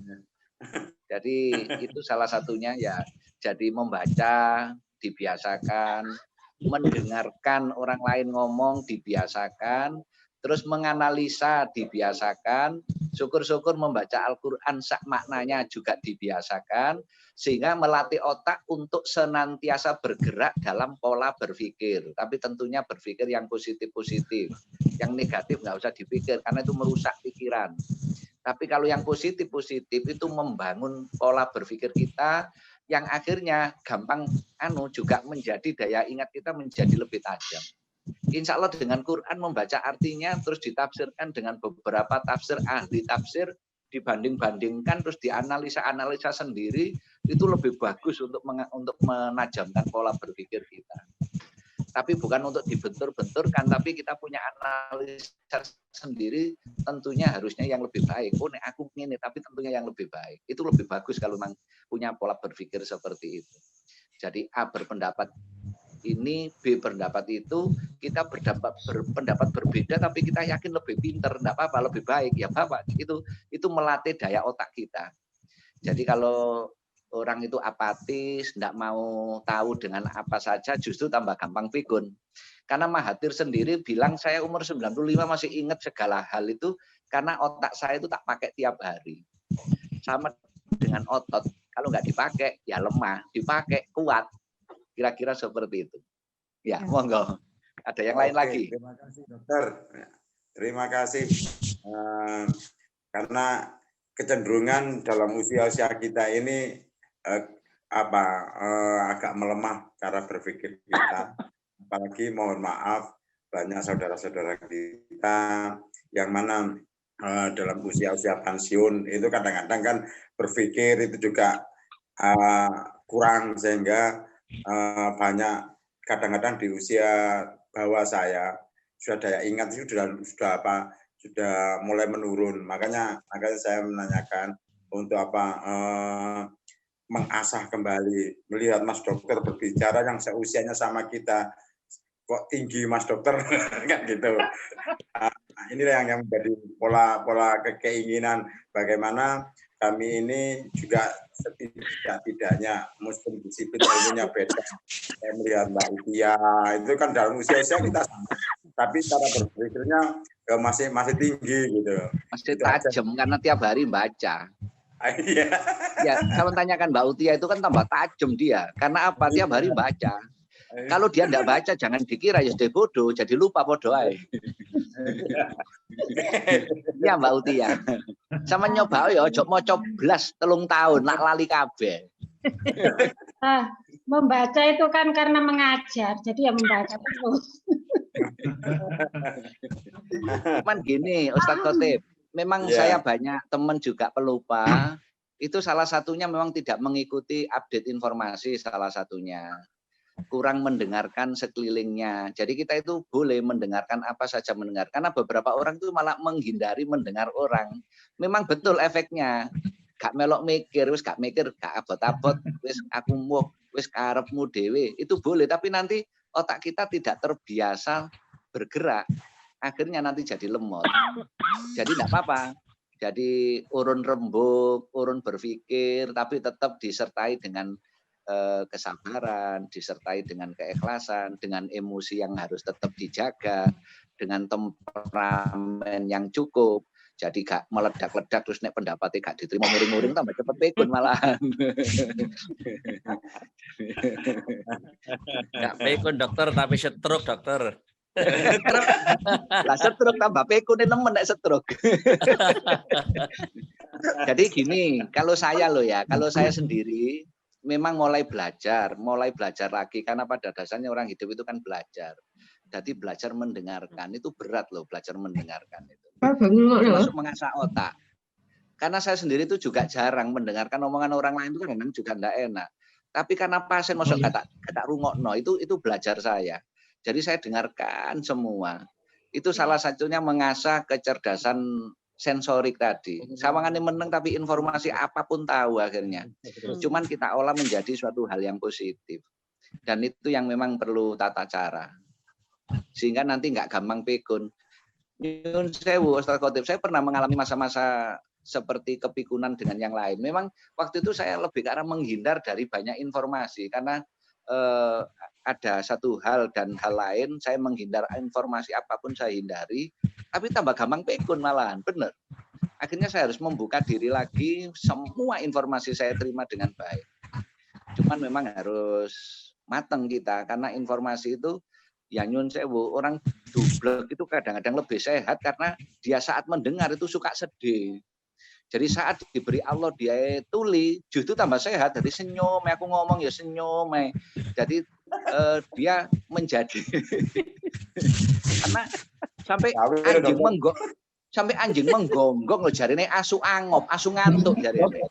Jadi itu salah satunya ya. Jadi membaca dibiasakan, mendengarkan orang lain ngomong dibiasakan, terus menganalisa dibiasakan, syukur-syukur membaca Al-Quran sak maknanya juga dibiasakan, sehingga melatih otak untuk senantiasa bergerak dalam pola berpikir. Tapi tentunya berpikir yang positif-positif, yang negatif nggak usah dipikir karena itu merusak pikiran. Tapi kalau yang positif-positif itu membangun pola berpikir kita, yang akhirnya gampang juga menjadi daya ingat kita menjadi lebih tajam. Insya Allah dengan Quran membaca artinya terus ditafsirkan dengan beberapa tafsir ahli tafsir, dibanding-bandingkan terus dianalisa-analisa sendiri, itu lebih bagus untuk menajamkan pola berpikir kita. Tapi bukan untuk dibentur-benturkan, tapi kita punya analisa sendiri, tentunya harusnya yang lebih baik. Oh, nek aku ini, tapi tentunya yang lebih baik. Itu lebih bagus kalau memang punya pola berpikir seperti itu. Jadi A berpendapat ini, B pendapat itu, kita berpendapat berbeda, tapi kita yakin lebih pinter, enggak apa-apa, lebih baik. Ya Bapak, itu melatih daya otak kita. Jadi kalau orang itu apatis, tidak mau tahu dengan apa saja, justru tambah gampang pikun. Karena Mahathir sendiri bilang, saya umur 95 masih ingat segala hal itu, karena otak saya itu tak pakai tiap hari. Sama dengan otot, kalau nggak dipakai, ya lemah. Dipakai, kuat. Kira-kira seperti itu. Ya, monggo. Ada yang lain lagi? Terima kasih, Dokter. Terima kasih. Karena kecenderungan dalam usia-usia kita ini agak melemah cara berpikir kita, apalagi mohon maaf banyak saudara-saudara kita yang mana dalam usia-usia pensiun itu kadang-kadang kan berpikir itu juga kurang, sehingga banyak kadang-kadang di usia bawah saya sudah daya ingat itu sudah mulai menurun. Makanya saya menanyakan untuk mengasah kembali, melihat Mas Dokter berbicara yang seusianya sama kita, kok tinggi Mas Dokter, kan gitu. Inilah yang menjadi pola keinginan bagaimana kami ini juga setidak-tidaknya Muslim disiplin ilmunya beda. Saya melihat Mbak Utia itu kan dalam usia-usia kita sama, tapi cara berpikirnya masih tinggi gitu. Masih tajam karena tiap hari baca. Iya. Ya, saya tanyakan Mbak Utia itu kan tambah tajam dia. Karena apa? Tiap hari baca. Kalau dia enggak baca jangan dikira ya sudah bodoh, jadi lupa bodoh aja. Ya Mbak Utia. Sama nyoba ya ojo maca blas 3 tahun nak lali kabeh. Membaca itu kan karena mengajar, jadi ya membaca terus. Cuman gini, Ustadz Khotib, memang saya banyak teman juga pelupa. Itu salah satunya memang tidak mengikuti update informasi, salah satunya. Kurang mendengarkan sekelilingnya. Jadi kita itu boleh mendengarkan apa saja mendengar. Karena beberapa orang itu malah menghindari mendengar orang. Memang betul efeknya. Gak melok mikir, wis gak mikir, gak abot-abot, wis aku mau, wis karepmu dhewe. Itu boleh, tapi nanti otak kita tidak terbiasa bergerak. Akhirnya nanti jadi lemot. Jadi enggak apa-apa. Jadi urun rembuk, urun berpikir, tapi tetap disertai dengan kesabaran, disertai dengan keikhlasan, dengan emosi yang harus tetap dijaga, dengan temperamen yang cukup. Jadi gak meledak-ledak terus nek pendapatnya gak diterima muring-muring tambah cepet pekun malahan. Gak pekun dokter tapi stroke dokter. Lah stroke tambah pekun nemen nek stroke. Jadi gini, kalau saya loh ya, kalau saya sendiri memang mulai belajar lagi karena pada dasarnya orang hidup itu kan belajar. Jadi belajar mendengarkan itu berat loh, belajar mendengarkan itu. Termasuk mengasah otak. Karena saya sendiri itu juga jarang mendengarkan omongan orang lain itu kan memang juga enggak enak. Tapi karena pasien masuk kata rungokno itu belajar saya. Jadi saya dengarkan semua. Itu salah satunya mengasah kecerdasan sensorik tadi. Sawangane meneng tapi informasi apapun tahu akhirnya. Cuman kita olah menjadi suatu hal yang positif. Dan itu yang memang perlu tata cara. Sehingga nanti nggak gampang pikun. Nyun sewu Ustaz Khotib, saya pernah mengalami masa-masa seperti kepikunan dengan yang lain. Memang waktu itu saya lebih karena menghindar dari banyak informasi karena ada satu hal dan hal lain saya menghindar informasi apapun saya hindari, tapi tambah gampang pikun malahan, bener. Akhirnya saya harus membuka diri lagi, semua informasi saya terima dengan baik. Cuman memang harus mateng kita karena informasi itu ya nyun sewu, orang dublek itu kadang-kadang lebih sehat karena dia saat mendengar itu suka sedih. Jadi saat diberi Allah dia tuli, justru tambah sehat. Jadi senyum, aku ngomong ya senyum. Jadi dia menjadi karena sampai anjing menggonggong loh jarine asu angop, asu ngantuk jarine.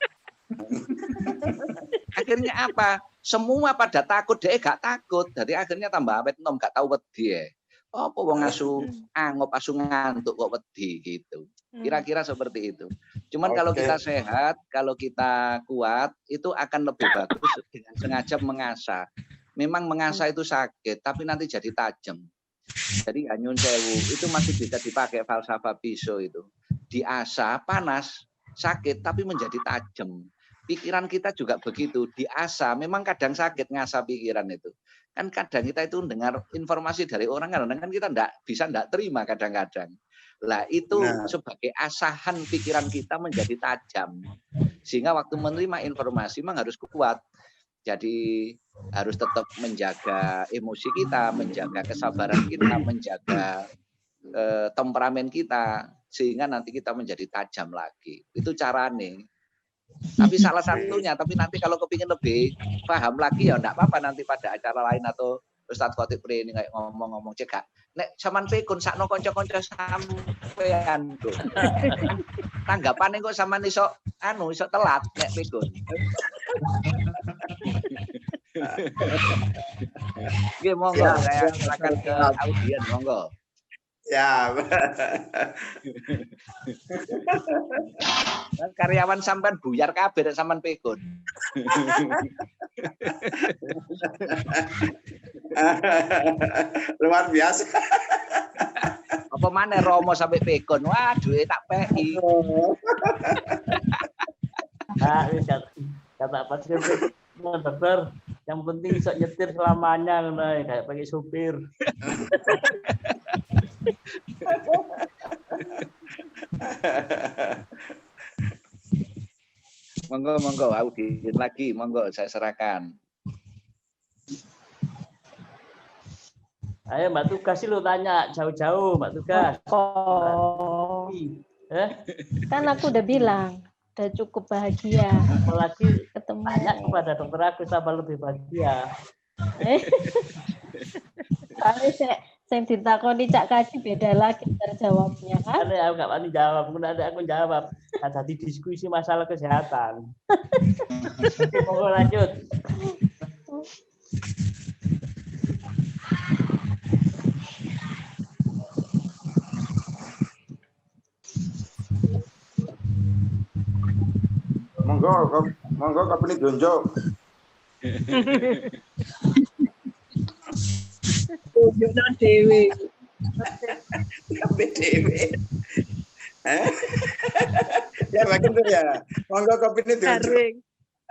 Akhirnya apa? Semua pada takut, dia gak takut. Jadi akhirnya tambah awet nom gak tahu wedi. Apa wong asu angop, asu ngantuk kok wedi gitu. Kira-kira seperti itu. Cuman kalau kita sehat, kalau kita kuat, itu akan lebih bagus dengan sengaja mengasah. Memang mengasah itu sakit, tapi nanti jadi tajam. Jadi nyun sewu itu masih bisa dipakai falsafah pisau itu. Diasah panas, sakit, tapi menjadi tajam. Pikiran kita juga begitu, diasah. Memang kadang sakit ngasah pikiran itu. Kan kadang kita itu dengar informasi dari orang, kadang kan kita enggak terima kadang-kadang. Lah itu sebagai asahan pikiran kita menjadi tajam. Sehingga waktu menerima informasi memang harus kuat. Jadi harus tetap menjaga emosi kita, menjaga kesabaran kita, menjaga temperamen kita. Sehingga nanti kita menjadi tajam lagi. Itu caranya. Tapi salah satunya, tapi nanti kalau kepingin lebih paham lagi ya enggak apa-apa nanti pada acara lain atau Ustadz Khotib ini kayak ngomong-ngomong cekak. Nek saman pikun sakno kanca-kanca sampean tuh. Tanggapane kok sampean iso iso telat nek pikun. Nggih monggo saya silakan ke audien monggo. Ya. Karyawan sampean buyar kabeh nek sampean pikun. Luar biasa. Apa maneh Romo sampai pikun. Wah, duwe tak peki. Nah, ini kata Pak dokter, yang penting bisa nyetir selamanya, kayak pakai supir. Monggo, audit lagi, monggo saya serahkan. Ayo Mbak Tugas sih lo tanya jauh-jauh Mbak Tugas. Oh. Kan aku udah bilang, udah cukup bahagia. Apalagi ketemu. Tanya kepada dokter Agus apa lebih bahagia. Tapi saya ditakoni Cak Kaji beda lagi terjawabnya kan? Karena aku nggak berani jawab, kemudian aku jawab. Ada di diskusi masalah kesehatan. Monggo lanjut. Monggo kapene jonjo. Tunjukno dhewe. Kabeh dhewe. Ya makin tuh ya. Monggo kopine jonjo.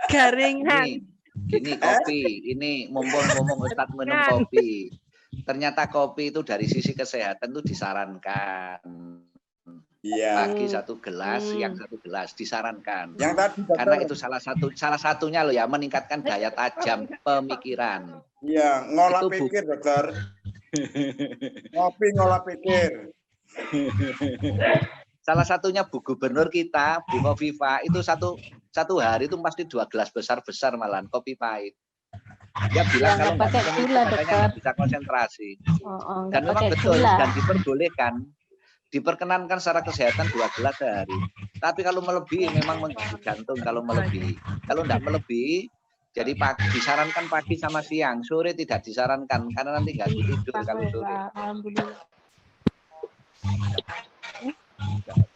Garingan. Gini kopi, ini ngomong Ustadz minum kopi. Ternyata kopi itu dari sisi kesehatan itu disarankan. Iya. Pagi 1 gelas, siang 1 gelas disarankan. Yang tadi karena itu salah satunya loh ya meningkatkan daya tajam pemikiran. Iya, ngolah itu pikir dokter. Ngopi ngolah pikir. Salah satunya Bu Gubernur kita, Bu Kofifa itu satu hari itu pasti 2 gelas besar malahan kopi pahit. Dia bilang kalau pakai gula dokter bisa konsentrasi. Dan pakai memang betul gula. dan diperkenankan secara kesehatan 2 gelas sehari. Tapi kalau melebihi memang mengganggu jantung kalau melebihi. Kalau tidak melebihi, jadi disarankan pagi sama siang, sore tidak disarankan karena nanti nggak tidur kalau sore. Alhamdulillah.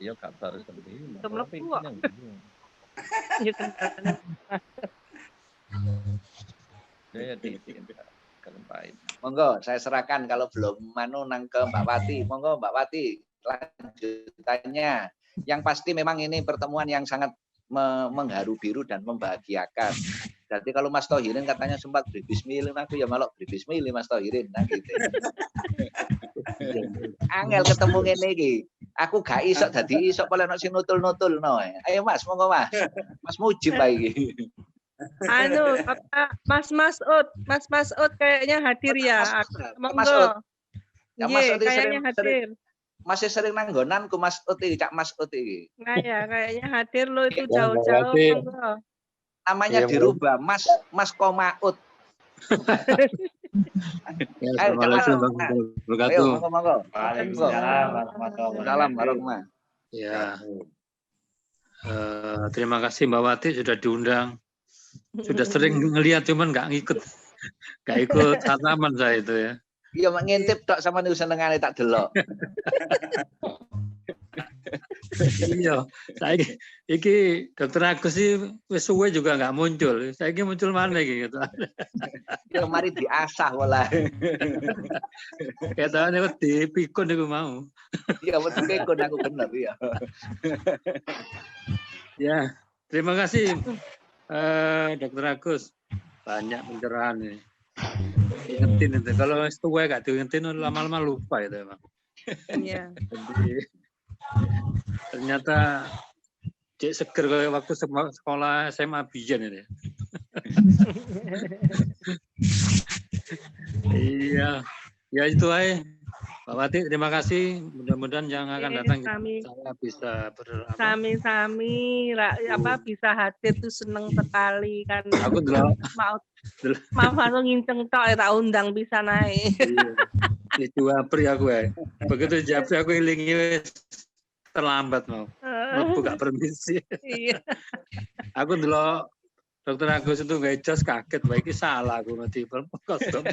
Iya kabar sendiri. Monggo saya serahkan kalau belum nang ke Mbak Wati. Monggo Mbak Wati lanjutannya. Yang pasti memang ini pertemuan yang sangat mengharu biru dan membahagiakan. Jadi kalau Mas Thohirin katanya sempat beri bismillah, aku ya malah beri bismillah Mas Thohirin. Nah gitu. Angel ketemu ngene iki. Aku gak iso dadi iso paling ono sing nutul-nutul no. Ayo Mas, monggo Mas. Mas Mujib bae iki. Anu, Mas Masud kayaknya hadir ya. Monggo. Iya, kayaknya hadir. Masih sering nanggonanku Mas Ut iki, Cak Mas Ut iki. Nah ya, kayaknya hadir lo itu jauh-jauh. Monggo. Namanya dirubah Mas Komaut. Assalamualaikum warahmatullahi wabarakatuh. Monggo. Waalaikumsalam warahmatullahi wabarakatuh. Ya. Terima kasih Mbak Wati sudah diundang. Sudah sering ngelihat cuman nggak ikut tanaman saya itu ya. Iya mak ngintip tok sama niku senengane tak delok. Iya, saya iki Dokter Agus sih wis suwe juga nggak muncul. Saya muncul mana gitu. Ya mari diasah walah. Ketane kok dipikun niku mau. Iya betul pikun aku bener ya. Ya, terima kasih Dokter Agus. Banyak pencerahan ini. Ingetin itu. Kalau tua gak diingetin lama-lama lupa itu emang. Iya. Jadi, ternyata cek seger kayak waktu sekolah SMA Bijan ini. Iya, ya itu aja. Pak Wati, terima kasih. Mudah-mudahan yang akan datang saya bisa Sami-sami bisa hadir tuh seneng sekali kan. Aku dulu mau nginceng tok tak undang bisa naik. Itu April aku ya. Begitu Japri aku ilingi terlambat mau. Buka permisi. Iya. Aku dulu Dokter Agus itu nggak jelas kaget, baik salah aku nanti perkosok.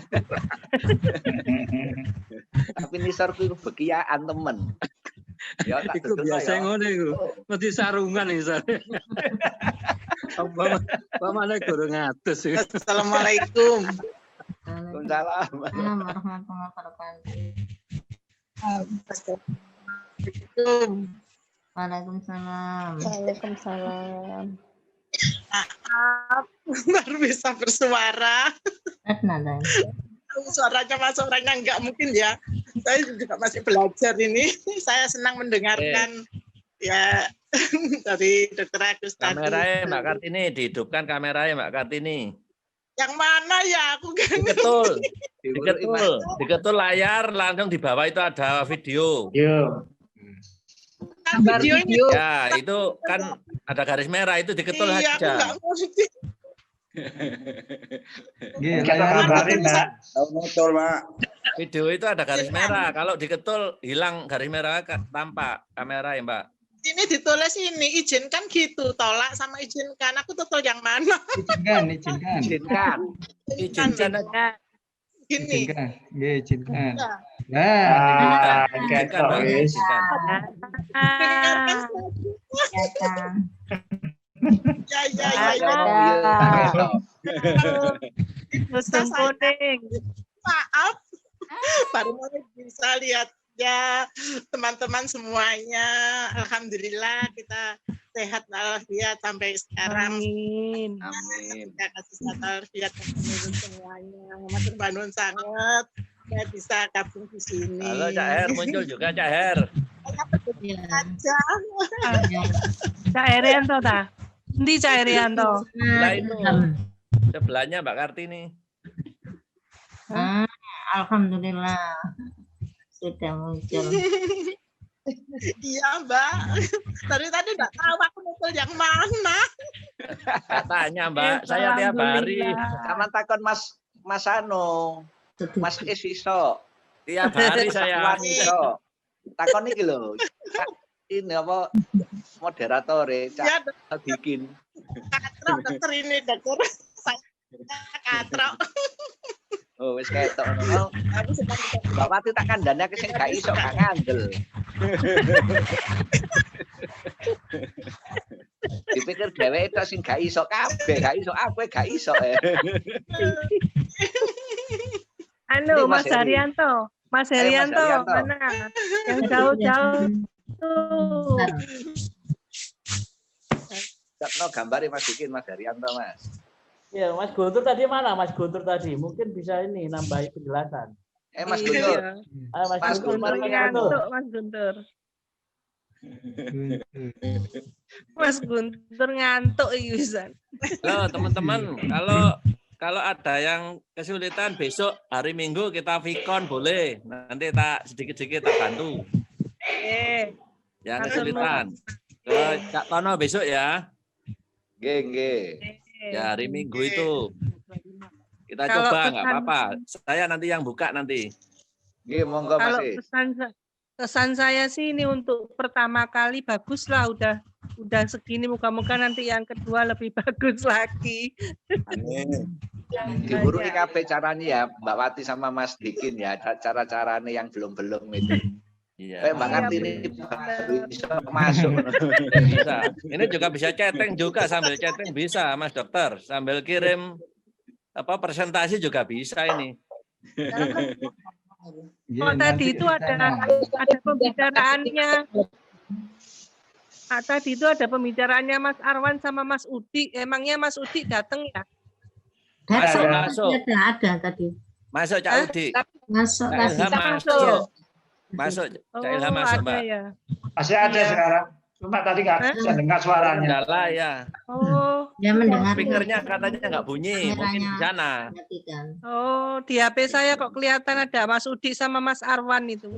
Tapi nisarku itu bekiaan temen. Ya tak itu biasa ngono itu. Nanti sarungan ini saya. Apa mana kurang atas. Assalamualaikum. Waalaikumsalam. Waalaikumsalam. Waalaikumsalam. Maaf, baru bisa bersuara. Suaranya masuk, orangnya enggak mungkin ya. Saya juga masih belajar ini. Saya senang mendengarkan ya dari Dr. Agus tadi. Kameranya Mbak Kartini, dihidupkan kameranya Mbak Kartini. Yang mana ya? Aku kan. Diketul layar, langsung di bawah itu ada video. Video ini. Ya, itu kan ada garis merah, itu diketul Iya, aku aja. enggak ngerti. Video itu ada garis merah. Kalau diketul hilang garis merah tampak kamera ya Mbak. Ini ditulis ini izinkan gitu, tolak sama izinkan. Aku tutul yang mana? Izinkan. Gini. Izinkan. Nah, maaf, baru mau bisa lihat ya teman-teman semuanya. Alhamdulillah kita sehat walafiat sampai sekarang. Amin. Kita kasih walafiat semuanya. Matur banun sangat. Saya bisa gabung di sini. Halo Cak Her, muncul juga Cak Her. Aja. Cak Herianto ta? Endi Cak Herianto? Sebelah itu. Sebelahnya Mbak Kartini. Alhamdulillah sudah muncul. Iya Mbak. Tadi enggak tahu aku muncul yang mana. Tanya Mbak, saya tiap hari. Sama takon Mas Ano. Mas Iso. Tiap hari saya. Iso. Takon iki lho. Ini apa moderator Cak bikin. Katrok dokter ini dokter. Katrok. Oh wis ketok ngono. Mbak Wati tak kandhane sing gak iso gak ngandel. Dipikir dheweke tok sing gak iso kabeh, gak iso aku gak iso. Anu Mas Haryanto. Mas Haryanto mana? Yang jauh-jauh tuh. No gambare Mas bikin Mas Haryanto Mas. Ya, Mas Guntur tadi mana? Mas Guntur tadi mungkin bisa ini nambahi penjelasan. Mas Guntur. Mas Guntur ngantuk, Mas Guntur. Mas Guntur ngantuk Yusan. Loh teman-teman, kalau ada yang kesulitan besok hari Minggu kita vikon boleh. Nanti tak sedikit-sedikit tak bantu. Yang kesulitan. Ke Cak Tono besok ya. Nggih. Ya hari Minggu itu kita coba nggak apa-apa. Saya nanti yang buka nanti. Nggih, monggo Mas. Kalau kesan saya sih ini untuk pertama kali bagus lah, udah segini, moga-moga nanti yang kedua lebih bagus lagi. Amin. Diburu kabeh caranya ya Mbak Wati sama Mas Dikin ya, cara-caranya yang belum itu. Iya. Mbak Kartini bisa masuk. Bisa. Ini juga bisa chatting juga, sambil chatting bisa Mas Dokter, sambil kirim presentasi juga bisa ini. Oh tadi itu ada pembicaraannya. Tadi itu ada pembicaraannya Mas Arwan sama Mas Udi. Emangnya Mas Udi datang ya? Masuk. Ada tadi. Masuk Cak Udi. Masuk. Masuk, Cak Ilham masuk Mbak. Ya. Masih ada sekarang. Cuma tadi nggak bisa dengar suaranya. Kendala ya. Oh. Dia mendengar. Speakernya katanya nggak bunyi, mungkin di sana. Oh, di HP saya kok kelihatan ada Mas Udi sama Mas Arwan itu.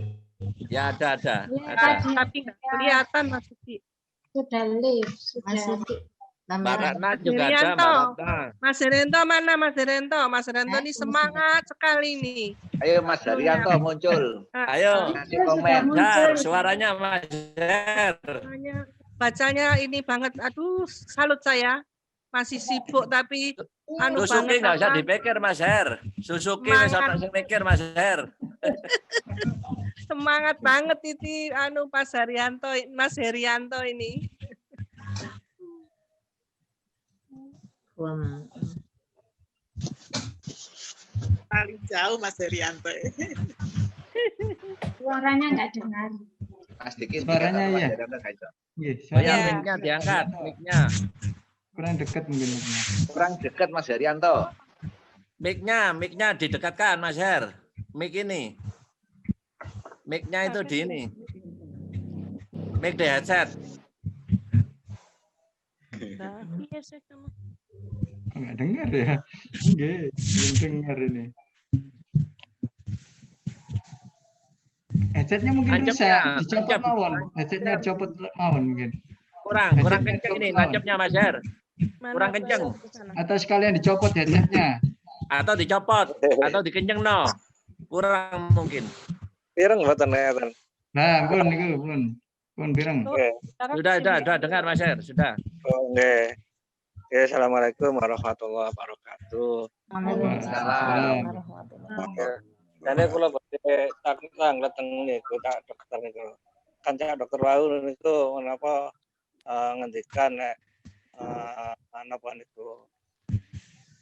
Ya ada. Tapi nggak kelihatan Mas Udi. Sudah live. Mas Udi. Mbak Ratna juga ada, Mbak Ratna. Mas Rento mana Mas Rento? Mas Rento ini semangat sekali nih. Ayo Mas Haryanto muncul. Ayo. Kasih komen. Dar, suaranya Mas Her. Bacanya ini banget. Aduh, salut saya. Masih sibuk tapi anu Suzuki banget. nggak usah dipikir Mas Her. Suzuki nggak usah mikir Mas Her. Semangat banget itu anu Mas Haryanto ini. Paling jauh Mas Haryanto. Suaranya nggak dengar. Mas Dikin suaranya ya. Mic-nya diangkat, mic-nya. Kurang dekat mungkin. Kurang dekat Mas Haryanto. Mic-nya didekatkan Mas Her. Mic ini. Mic-nya itu di ini. Mic di headset. Enggak dengar ya. Nggih, belum dengar ini. Headsetnya mungkin rusak, dicopot mawon. Headsetnya dicopot mawon mungkin. Kurang kenceng ini nancapnya Mas Her. Kurang kenceng. Atau sekalian dicopot headsetnya. Atau dicopot atau dikenceng no. Kurang mungkin. Pireng mboten ngeten. Nah, pun niku pun pireng. Sudah dengar Mas Her, sudah. Oh, nggih. Oke, assalamualaikum warahmatullahi wabarakatuh. Waalaikumsalam. Dan kula badhe tanglet teng niku Cak Dokter niku. Kan Cak Dokter wau niku menapa ngendikan nek napa niku.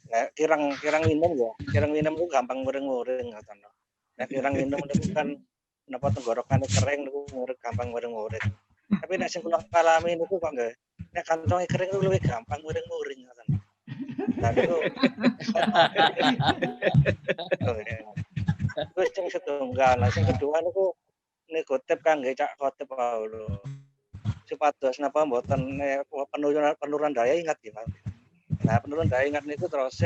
Nek kirang minum ya, kirang minum itu gampang muring-muring ngoten. Nek kirang minum niku kan napa tenggorokane kering niku gampang muring-muring. Tapi nek sing kula alami niku kok nggih nek kantonge kering niku luwih gampang muring-muring ngoten. Lah niku terus yang setunggal, yang kedua niku kutip kangge Cak Khotib wae lho. Supados napa mboten penurunan daya ingat gimana. Nah, penurunan daya ingat niku terus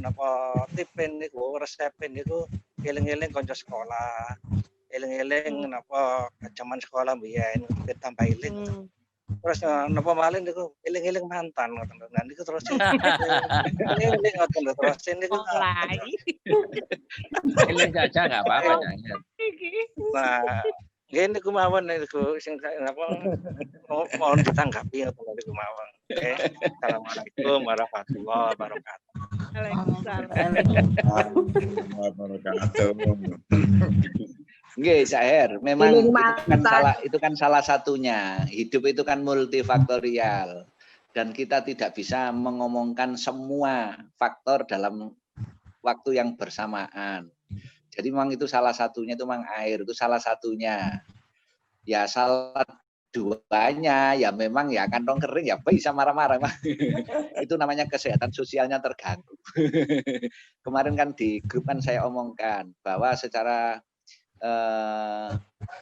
napa tipen niku resepin niku eling-eling kanca sekolah. Eling-eling napa zaman sekolah biyen ditambah eling. Terus napa malih niku eling-eling mantan ngoten. Nah niku terus eling ngoten terus niku lagi. Eling saja enggak apa-apa. Nah, nggih niku mawon niku sing napa mohon ditanggapi ngoten niku mawon. Oke. Assalamualaikum warahmatullahi wabarakatuh. Nggih, Cak Her, memang itu kan salah satunya. Hidup itu kan multifaktorial dan kita tidak bisa mengomongkan semua faktor dalam waktu yang bersamaan. Jadi memang itu salah satunya, itu memang air, itu salah satunya. Ya salah duanya ya memang ya kantong kering ya bisa marah-marah. Itu namanya kesehatan sosialnya terganggu. Kemarin kan di grup kan saya omongkan bahwa secara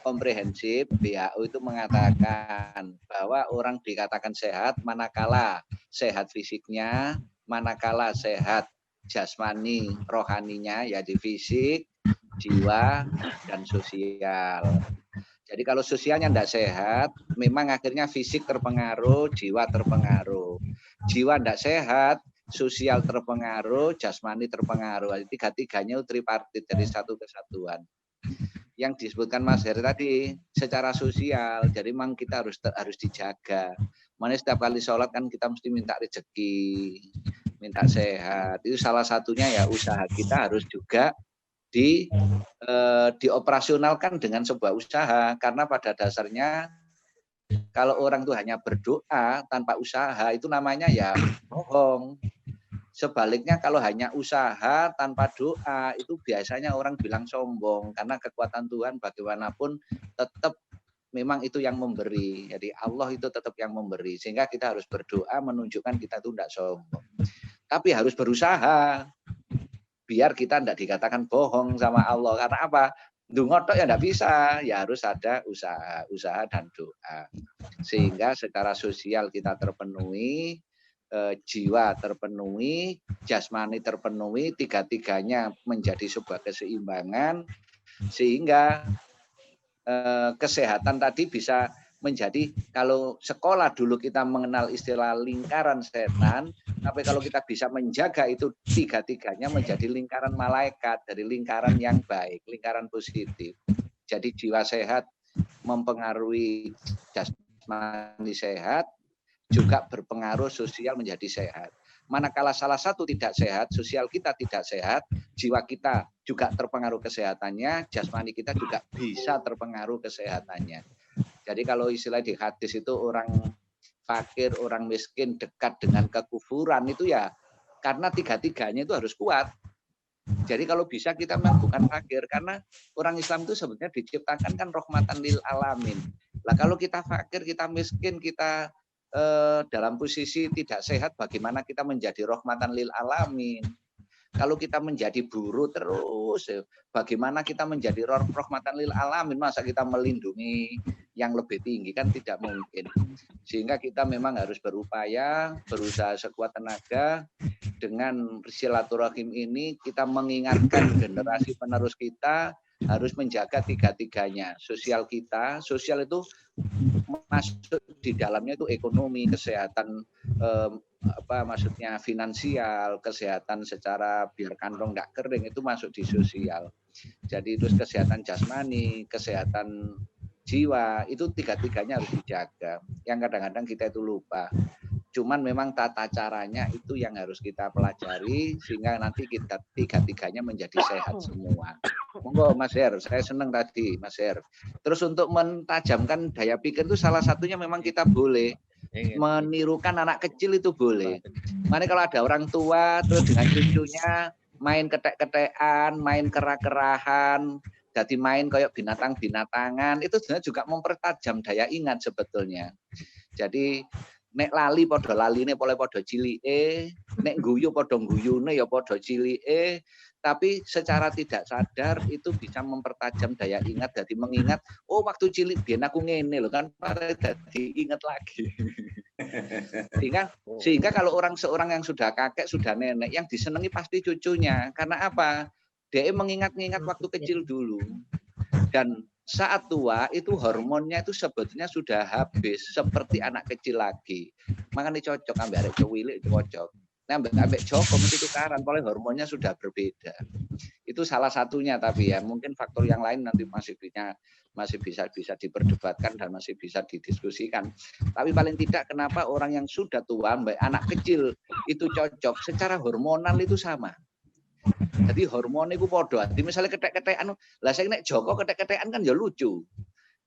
komprehensif WHO itu mengatakan bahwa orang dikatakan sehat manakala sehat fisiknya, manakala sehat jasmani rohaninya, ya di fisik, jiwa, dan sosial. Jadi kalau sosialnya tidak sehat, memang akhirnya fisik terpengaruh, jiwa terpengaruh. Jiwa tidak sehat, sosial terpengaruh, jasmani terpengaruh. Tiga-tiganya tripartit dari satu kesatuan. Yang disebutkan Mas Heri tadi secara sosial, jadi memang kita harus dijaga. Mana setiap kali sholat kan kita mesti minta rezeki, minta sehat. Itu salah satunya ya usaha kita harus juga dioperasionalkan dengan sebuah usaha, karena pada dasarnya kalau orang itu hanya berdoa tanpa usaha itu namanya ya bohong. Sebaliknya kalau hanya usaha tanpa doa itu biasanya orang bilang sombong, karena kekuatan Tuhan bagaimanapun tetap memang itu yang memberi. Jadi Allah itu tetap yang memberi, sehingga kita harus berdoa menunjukkan kita itu tidak sombong. Tapi harus berusaha biar kita tidak dikatakan bohong sama Allah. Karena apa? Dungotok ya tidak bisa, ya harus ada usaha dan doa. Sehingga secara sosial kita terpenuhi, jiwa terpenuhi, jasmani terpenuhi, tiga-tiganya menjadi sebuah keseimbangan, sehingga kesehatan tadi bisa menjadi, kalau sekolah dulu kita mengenal istilah lingkaran setan, tapi kalau kita bisa menjaga itu tiga-tiganya menjadi lingkaran malaikat, dari lingkaran yang baik, lingkaran positif. Jadi jiwa sehat mempengaruhi jasmani sehat, juga berpengaruh sosial menjadi sehat. Manakala salah satu tidak sehat, sosial kita tidak sehat, jiwa kita juga terpengaruh kesehatannya, jasmani kita juga bisa terpengaruh kesehatannya. Jadi kalau istilah di hadis itu orang fakir, orang miskin dekat dengan kekufuran itu ya karena tiga-tiganya itu harus kuat. Jadi kalau bisa kita memang bukan fakir, karena orang Islam itu sebenarnya diciptakan kan rahmatan lil alamin. Lah kalau kita fakir, kita miskin, kita dalam posisi tidak sehat, bagaimana kita menjadi rahmatan lil alamin. Kalau kita menjadi buruh terus, bagaimana kita menjadi rahmatan lil alamin? Masa kita melindungi yang lebih tinggi, kan tidak mungkin. Sehingga kita memang harus berupaya, berusaha sekuat tenaga. Dengan silaturahim ini kita mengingatkan generasi penerus kita harus menjaga tiga-tiganya. Sosial kita, sosial itu masuk di dalamnya itu ekonomi, kesehatan, maksudnya finansial, kesehatan secara biar kantong tidak kering, itu masuk di sosial. Jadi itu kesehatan jasmani, kesehatan jiwa, itu tiga-tiganya harus dijaga. Yang kadang-kadang kita itu lupa. Cuman memang tata caranya itu yang harus kita pelajari sehingga nanti kita tiga-tiganya menjadi sehat semua. Monggo Mas Her, saya senang tadi Mas Her. Terus untuk mentajamkan daya pikir itu salah satunya memang kita boleh menirukan anak kecil, itu boleh. Makanya kalau ada orang tua terus dengan cucunya main ketek-ketekan, main kerah-kerahan, jadi main kayak binatang-binatangan, itu sebenarnya juga mempertajam daya ingat sebetulnya. Jadi nek lali podo laline boleh podo cilike, nek guyu podo guyune ya podo cilike, tapi secara tidak sadar itu bisa mempertajam daya ingat, jadi mengingat, oh waktu cilik biyen aku ngene loh kan, jadi ingat lagi. sehingga kalau seorang yang sudah kakek, sudah nenek, yang disenangi pasti cucunya. Karena apa? Dia mengingat-ingat waktu kecil dulu. Dan saat tua itu hormonnya itu sebetulnya sudah habis seperti anak kecil lagi. Makanya cocok ambil arek cilik itu cocok. Nah, ambek Joko mesti tukaran, oleh hormonnya sudah berbeda. Itu salah satunya, tapi ya mungkin faktor yang lain nanti masih bisa diperdebatkan dan masih bisa didiskusikan. Tapi paling tidak kenapa orang yang sudah tua, ambek anak kecil itu cocok, secara hormonal itu sama. Jadi hormon itu podo. Jadi misalnya ketek-ketekan, lah saya nek Joko ketek-ketekan kan ya lucu.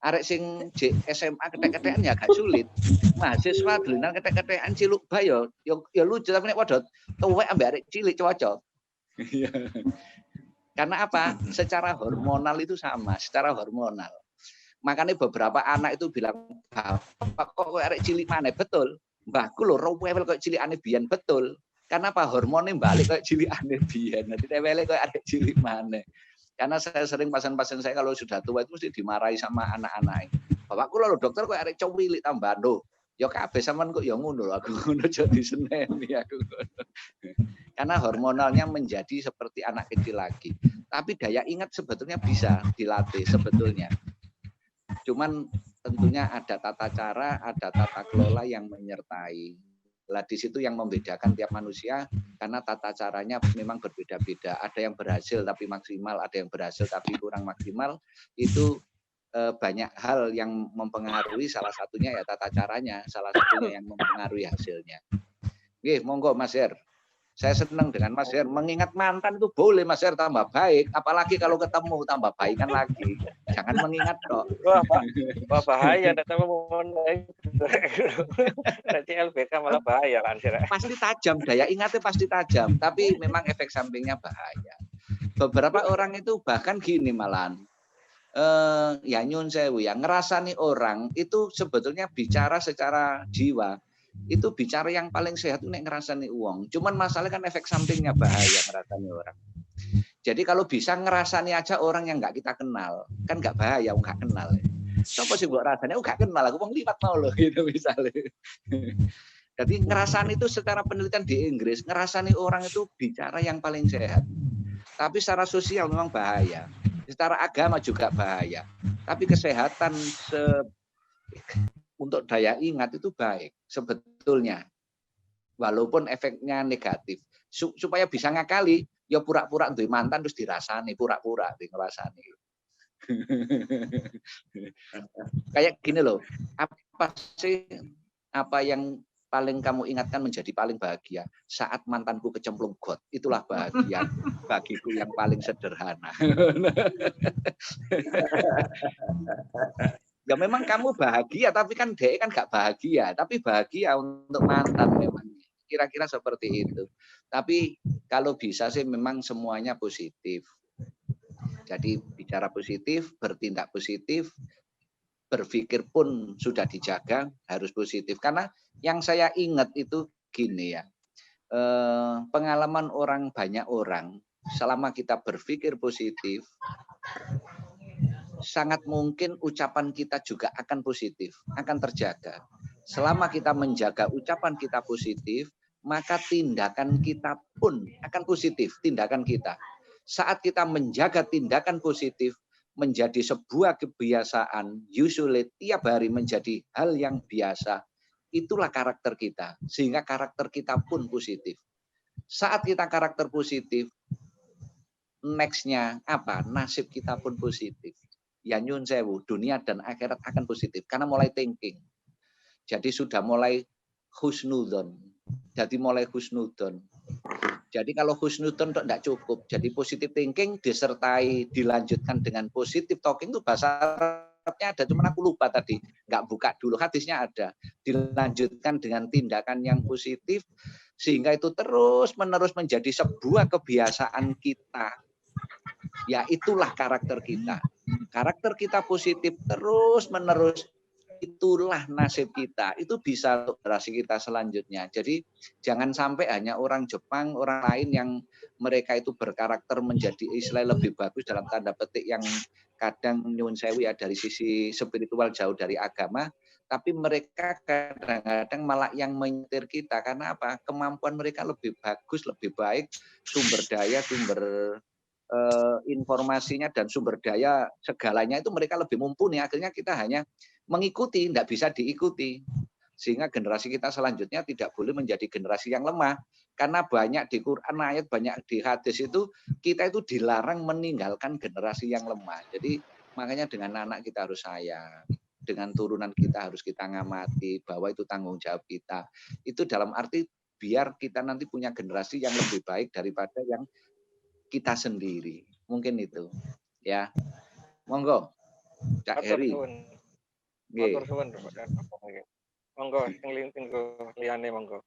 Arek sing SMA ketek-ketekan ya agak sulit. Mahasiswa dolanan ketek-ketekan ciluk bae ya lucu, tapi nek podo tuwek ambek arek cilik cocok. Karena apa? Secara hormonal itu sama, secara hormonal. Makanya beberapa anak itu bilang, "Bapak kok arek cilik maneh?" Betul. Mbahku lho rewel kok cilik aneh biyen, betul. Karena apa? Hormonnya balik kayak cilik aneh biyen. Nanti tewele kayak arek cilik maneh. Karena saya sering pasien-pasien saya kalau sudah tua itu mesti dimarahi sama anak-anak. Bapakku lho dokter kok arek cilik tambah ndo. Ya kabeh sampean kok ya ngono lho, aku ngono aja diseneni aku. Karena hormonalnya menjadi seperti anak kecil lagi. Tapi daya ingat sebetulnya bisa dilatih sebetulnya. Cuman tentunya ada tata cara, ada tata kelola yang menyertai. Lah di situ yang membedakan tiap manusia, karena tata caranya memang berbeda-beda. Ada yang berhasil tapi maksimal, ada yang berhasil tapi kurang maksimal. Itu banyak hal yang mempengaruhi, salah satunya ya tata caranya, salah satunya yang mempengaruhi hasilnya. Nggih, monggo Mas Her. Saya senang dengan Mas Her. Mengingat mantan itu boleh Mas Her tambah baik, apalagi kalau ketemu tambah baikan lagi. Jangan mengingat kok. Wah, bahaya ketemu nanti LBK malah bahaya kan. Pasti tajam, daya ingatnya pasti tajam, tapi memang efek sampingnya bahaya. Beberapa orang itu bahkan gini malahan. Ya nyun sewu ya, ngerasani orang itu sebetulnya bicara secara jiwa. Itu bicara yang paling sehat itu nek ngerasani uang. Cuman masalahnya kan efek sampingnya bahaya ngerasani orang. Jadi kalau bisa ngerasani aja orang yang nggak kita kenal, kan nggak bahaya, nggak kenal. Sopo sih buat rasanya, nggak kenal, aku mau lipat mau loh gitu misalnya. Jadi ngerasani itu secara penelitian di Inggris, ngerasani orang itu bicara yang paling sehat. Tapi secara sosial memang bahaya. Secara agama juga bahaya. Tapi kesehatan untuk daya ingat itu baik sebetulnya, walaupun efeknya negatif. Supaya bisa ngakali, ya pura-pura duwe mantan terus dirasani, pura-pura ngerasani. Kayak gini loh, apa yang paling kamu ingatkan menjadi paling bahagia? Saat mantanku kecemplung got, itulah bahagia bagiku yang paling sederhana. Ya memang kamu bahagia, tapi kan dia kan gak bahagia. Tapi bahagia untuk mantan memang. Kira-kira seperti itu. Tapi kalau bisa sih memang semuanya positif. Jadi bicara positif, bertindak positif, berpikir pun sudah dijaga, harus positif. Karena Yang saya ingat itu gini ya, pengalaman banyak orang, selama kita berpikir positif, sangat mungkin ucapan kita juga akan positif, akan terjaga. Selama kita menjaga ucapan kita positif, maka tindakan kita pun akan positif, tindakan kita. Saat kita menjaga tindakan positif, menjadi sebuah kebiasaan, usually tiap hari menjadi hal yang biasa, itulah karakter kita. Sehingga karakter kita pun positif. Saat kita karakter positif, next-nya apa? Nasib kita pun positif. Ya nyun sewu, dunia dan akhirat akan positif. Karena mulai thinking. Jadi sudah mulai husnudon. Jadi mulai husnudon. Jadi kalau husnudon itu tidak cukup. Jadi positive thinking disertai dilanjutkan dengan positive talking itu bahasa Arabnya ada. Cuman aku lupa tadi. Nggak buka dulu. Hadisnya ada. Dilanjutkan dengan tindakan yang positif. Sehingga itu terus menerus menjadi sebuah kebiasaan kita. Ya itulah karakter kita. Karakter kita positif terus menerus. Itulah nasib kita. Itu bisa untuk generasi kita selanjutnya. Jadi jangan sampai hanya orang Jepang, orang lain yang mereka itu berkarakter menjadi Islam lebih bagus dalam tanda petik yang kadang nyuwun sewu ya dari sisi spiritual jauh dari agama, tapi mereka kadang-kadang malah yang menyetir kita. Karena apa? Kemampuan mereka lebih bagus, lebih baik, sumber daya, sumber informasinya dan sumber daya segalanya itu mereka lebih mumpuni. Akhirnya kita hanya mengikuti, tidak bisa diikuti. Sehingga generasi kita selanjutnya tidak boleh menjadi generasi yang lemah. Karena banyak di Quran ayat, banyak di hadis itu kita itu dilarang meninggalkan generasi yang lemah. Jadi makanya dengan anak kita harus sayang. Dengan turunan kita harus kita ngamati bahwa itu tanggung jawab kita. Itu dalam arti biar kita nanti punya generasi yang lebih baik daripada yang kita sendiri. Mungkin itu. Ya. Monggo. Cak Heri. Matur suwun. Monggo sing liyane monggo.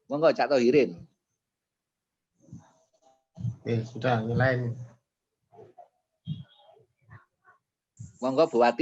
Monggo Cak Tohirin. Oke, sudah yang lain. Monggo Bu Wati.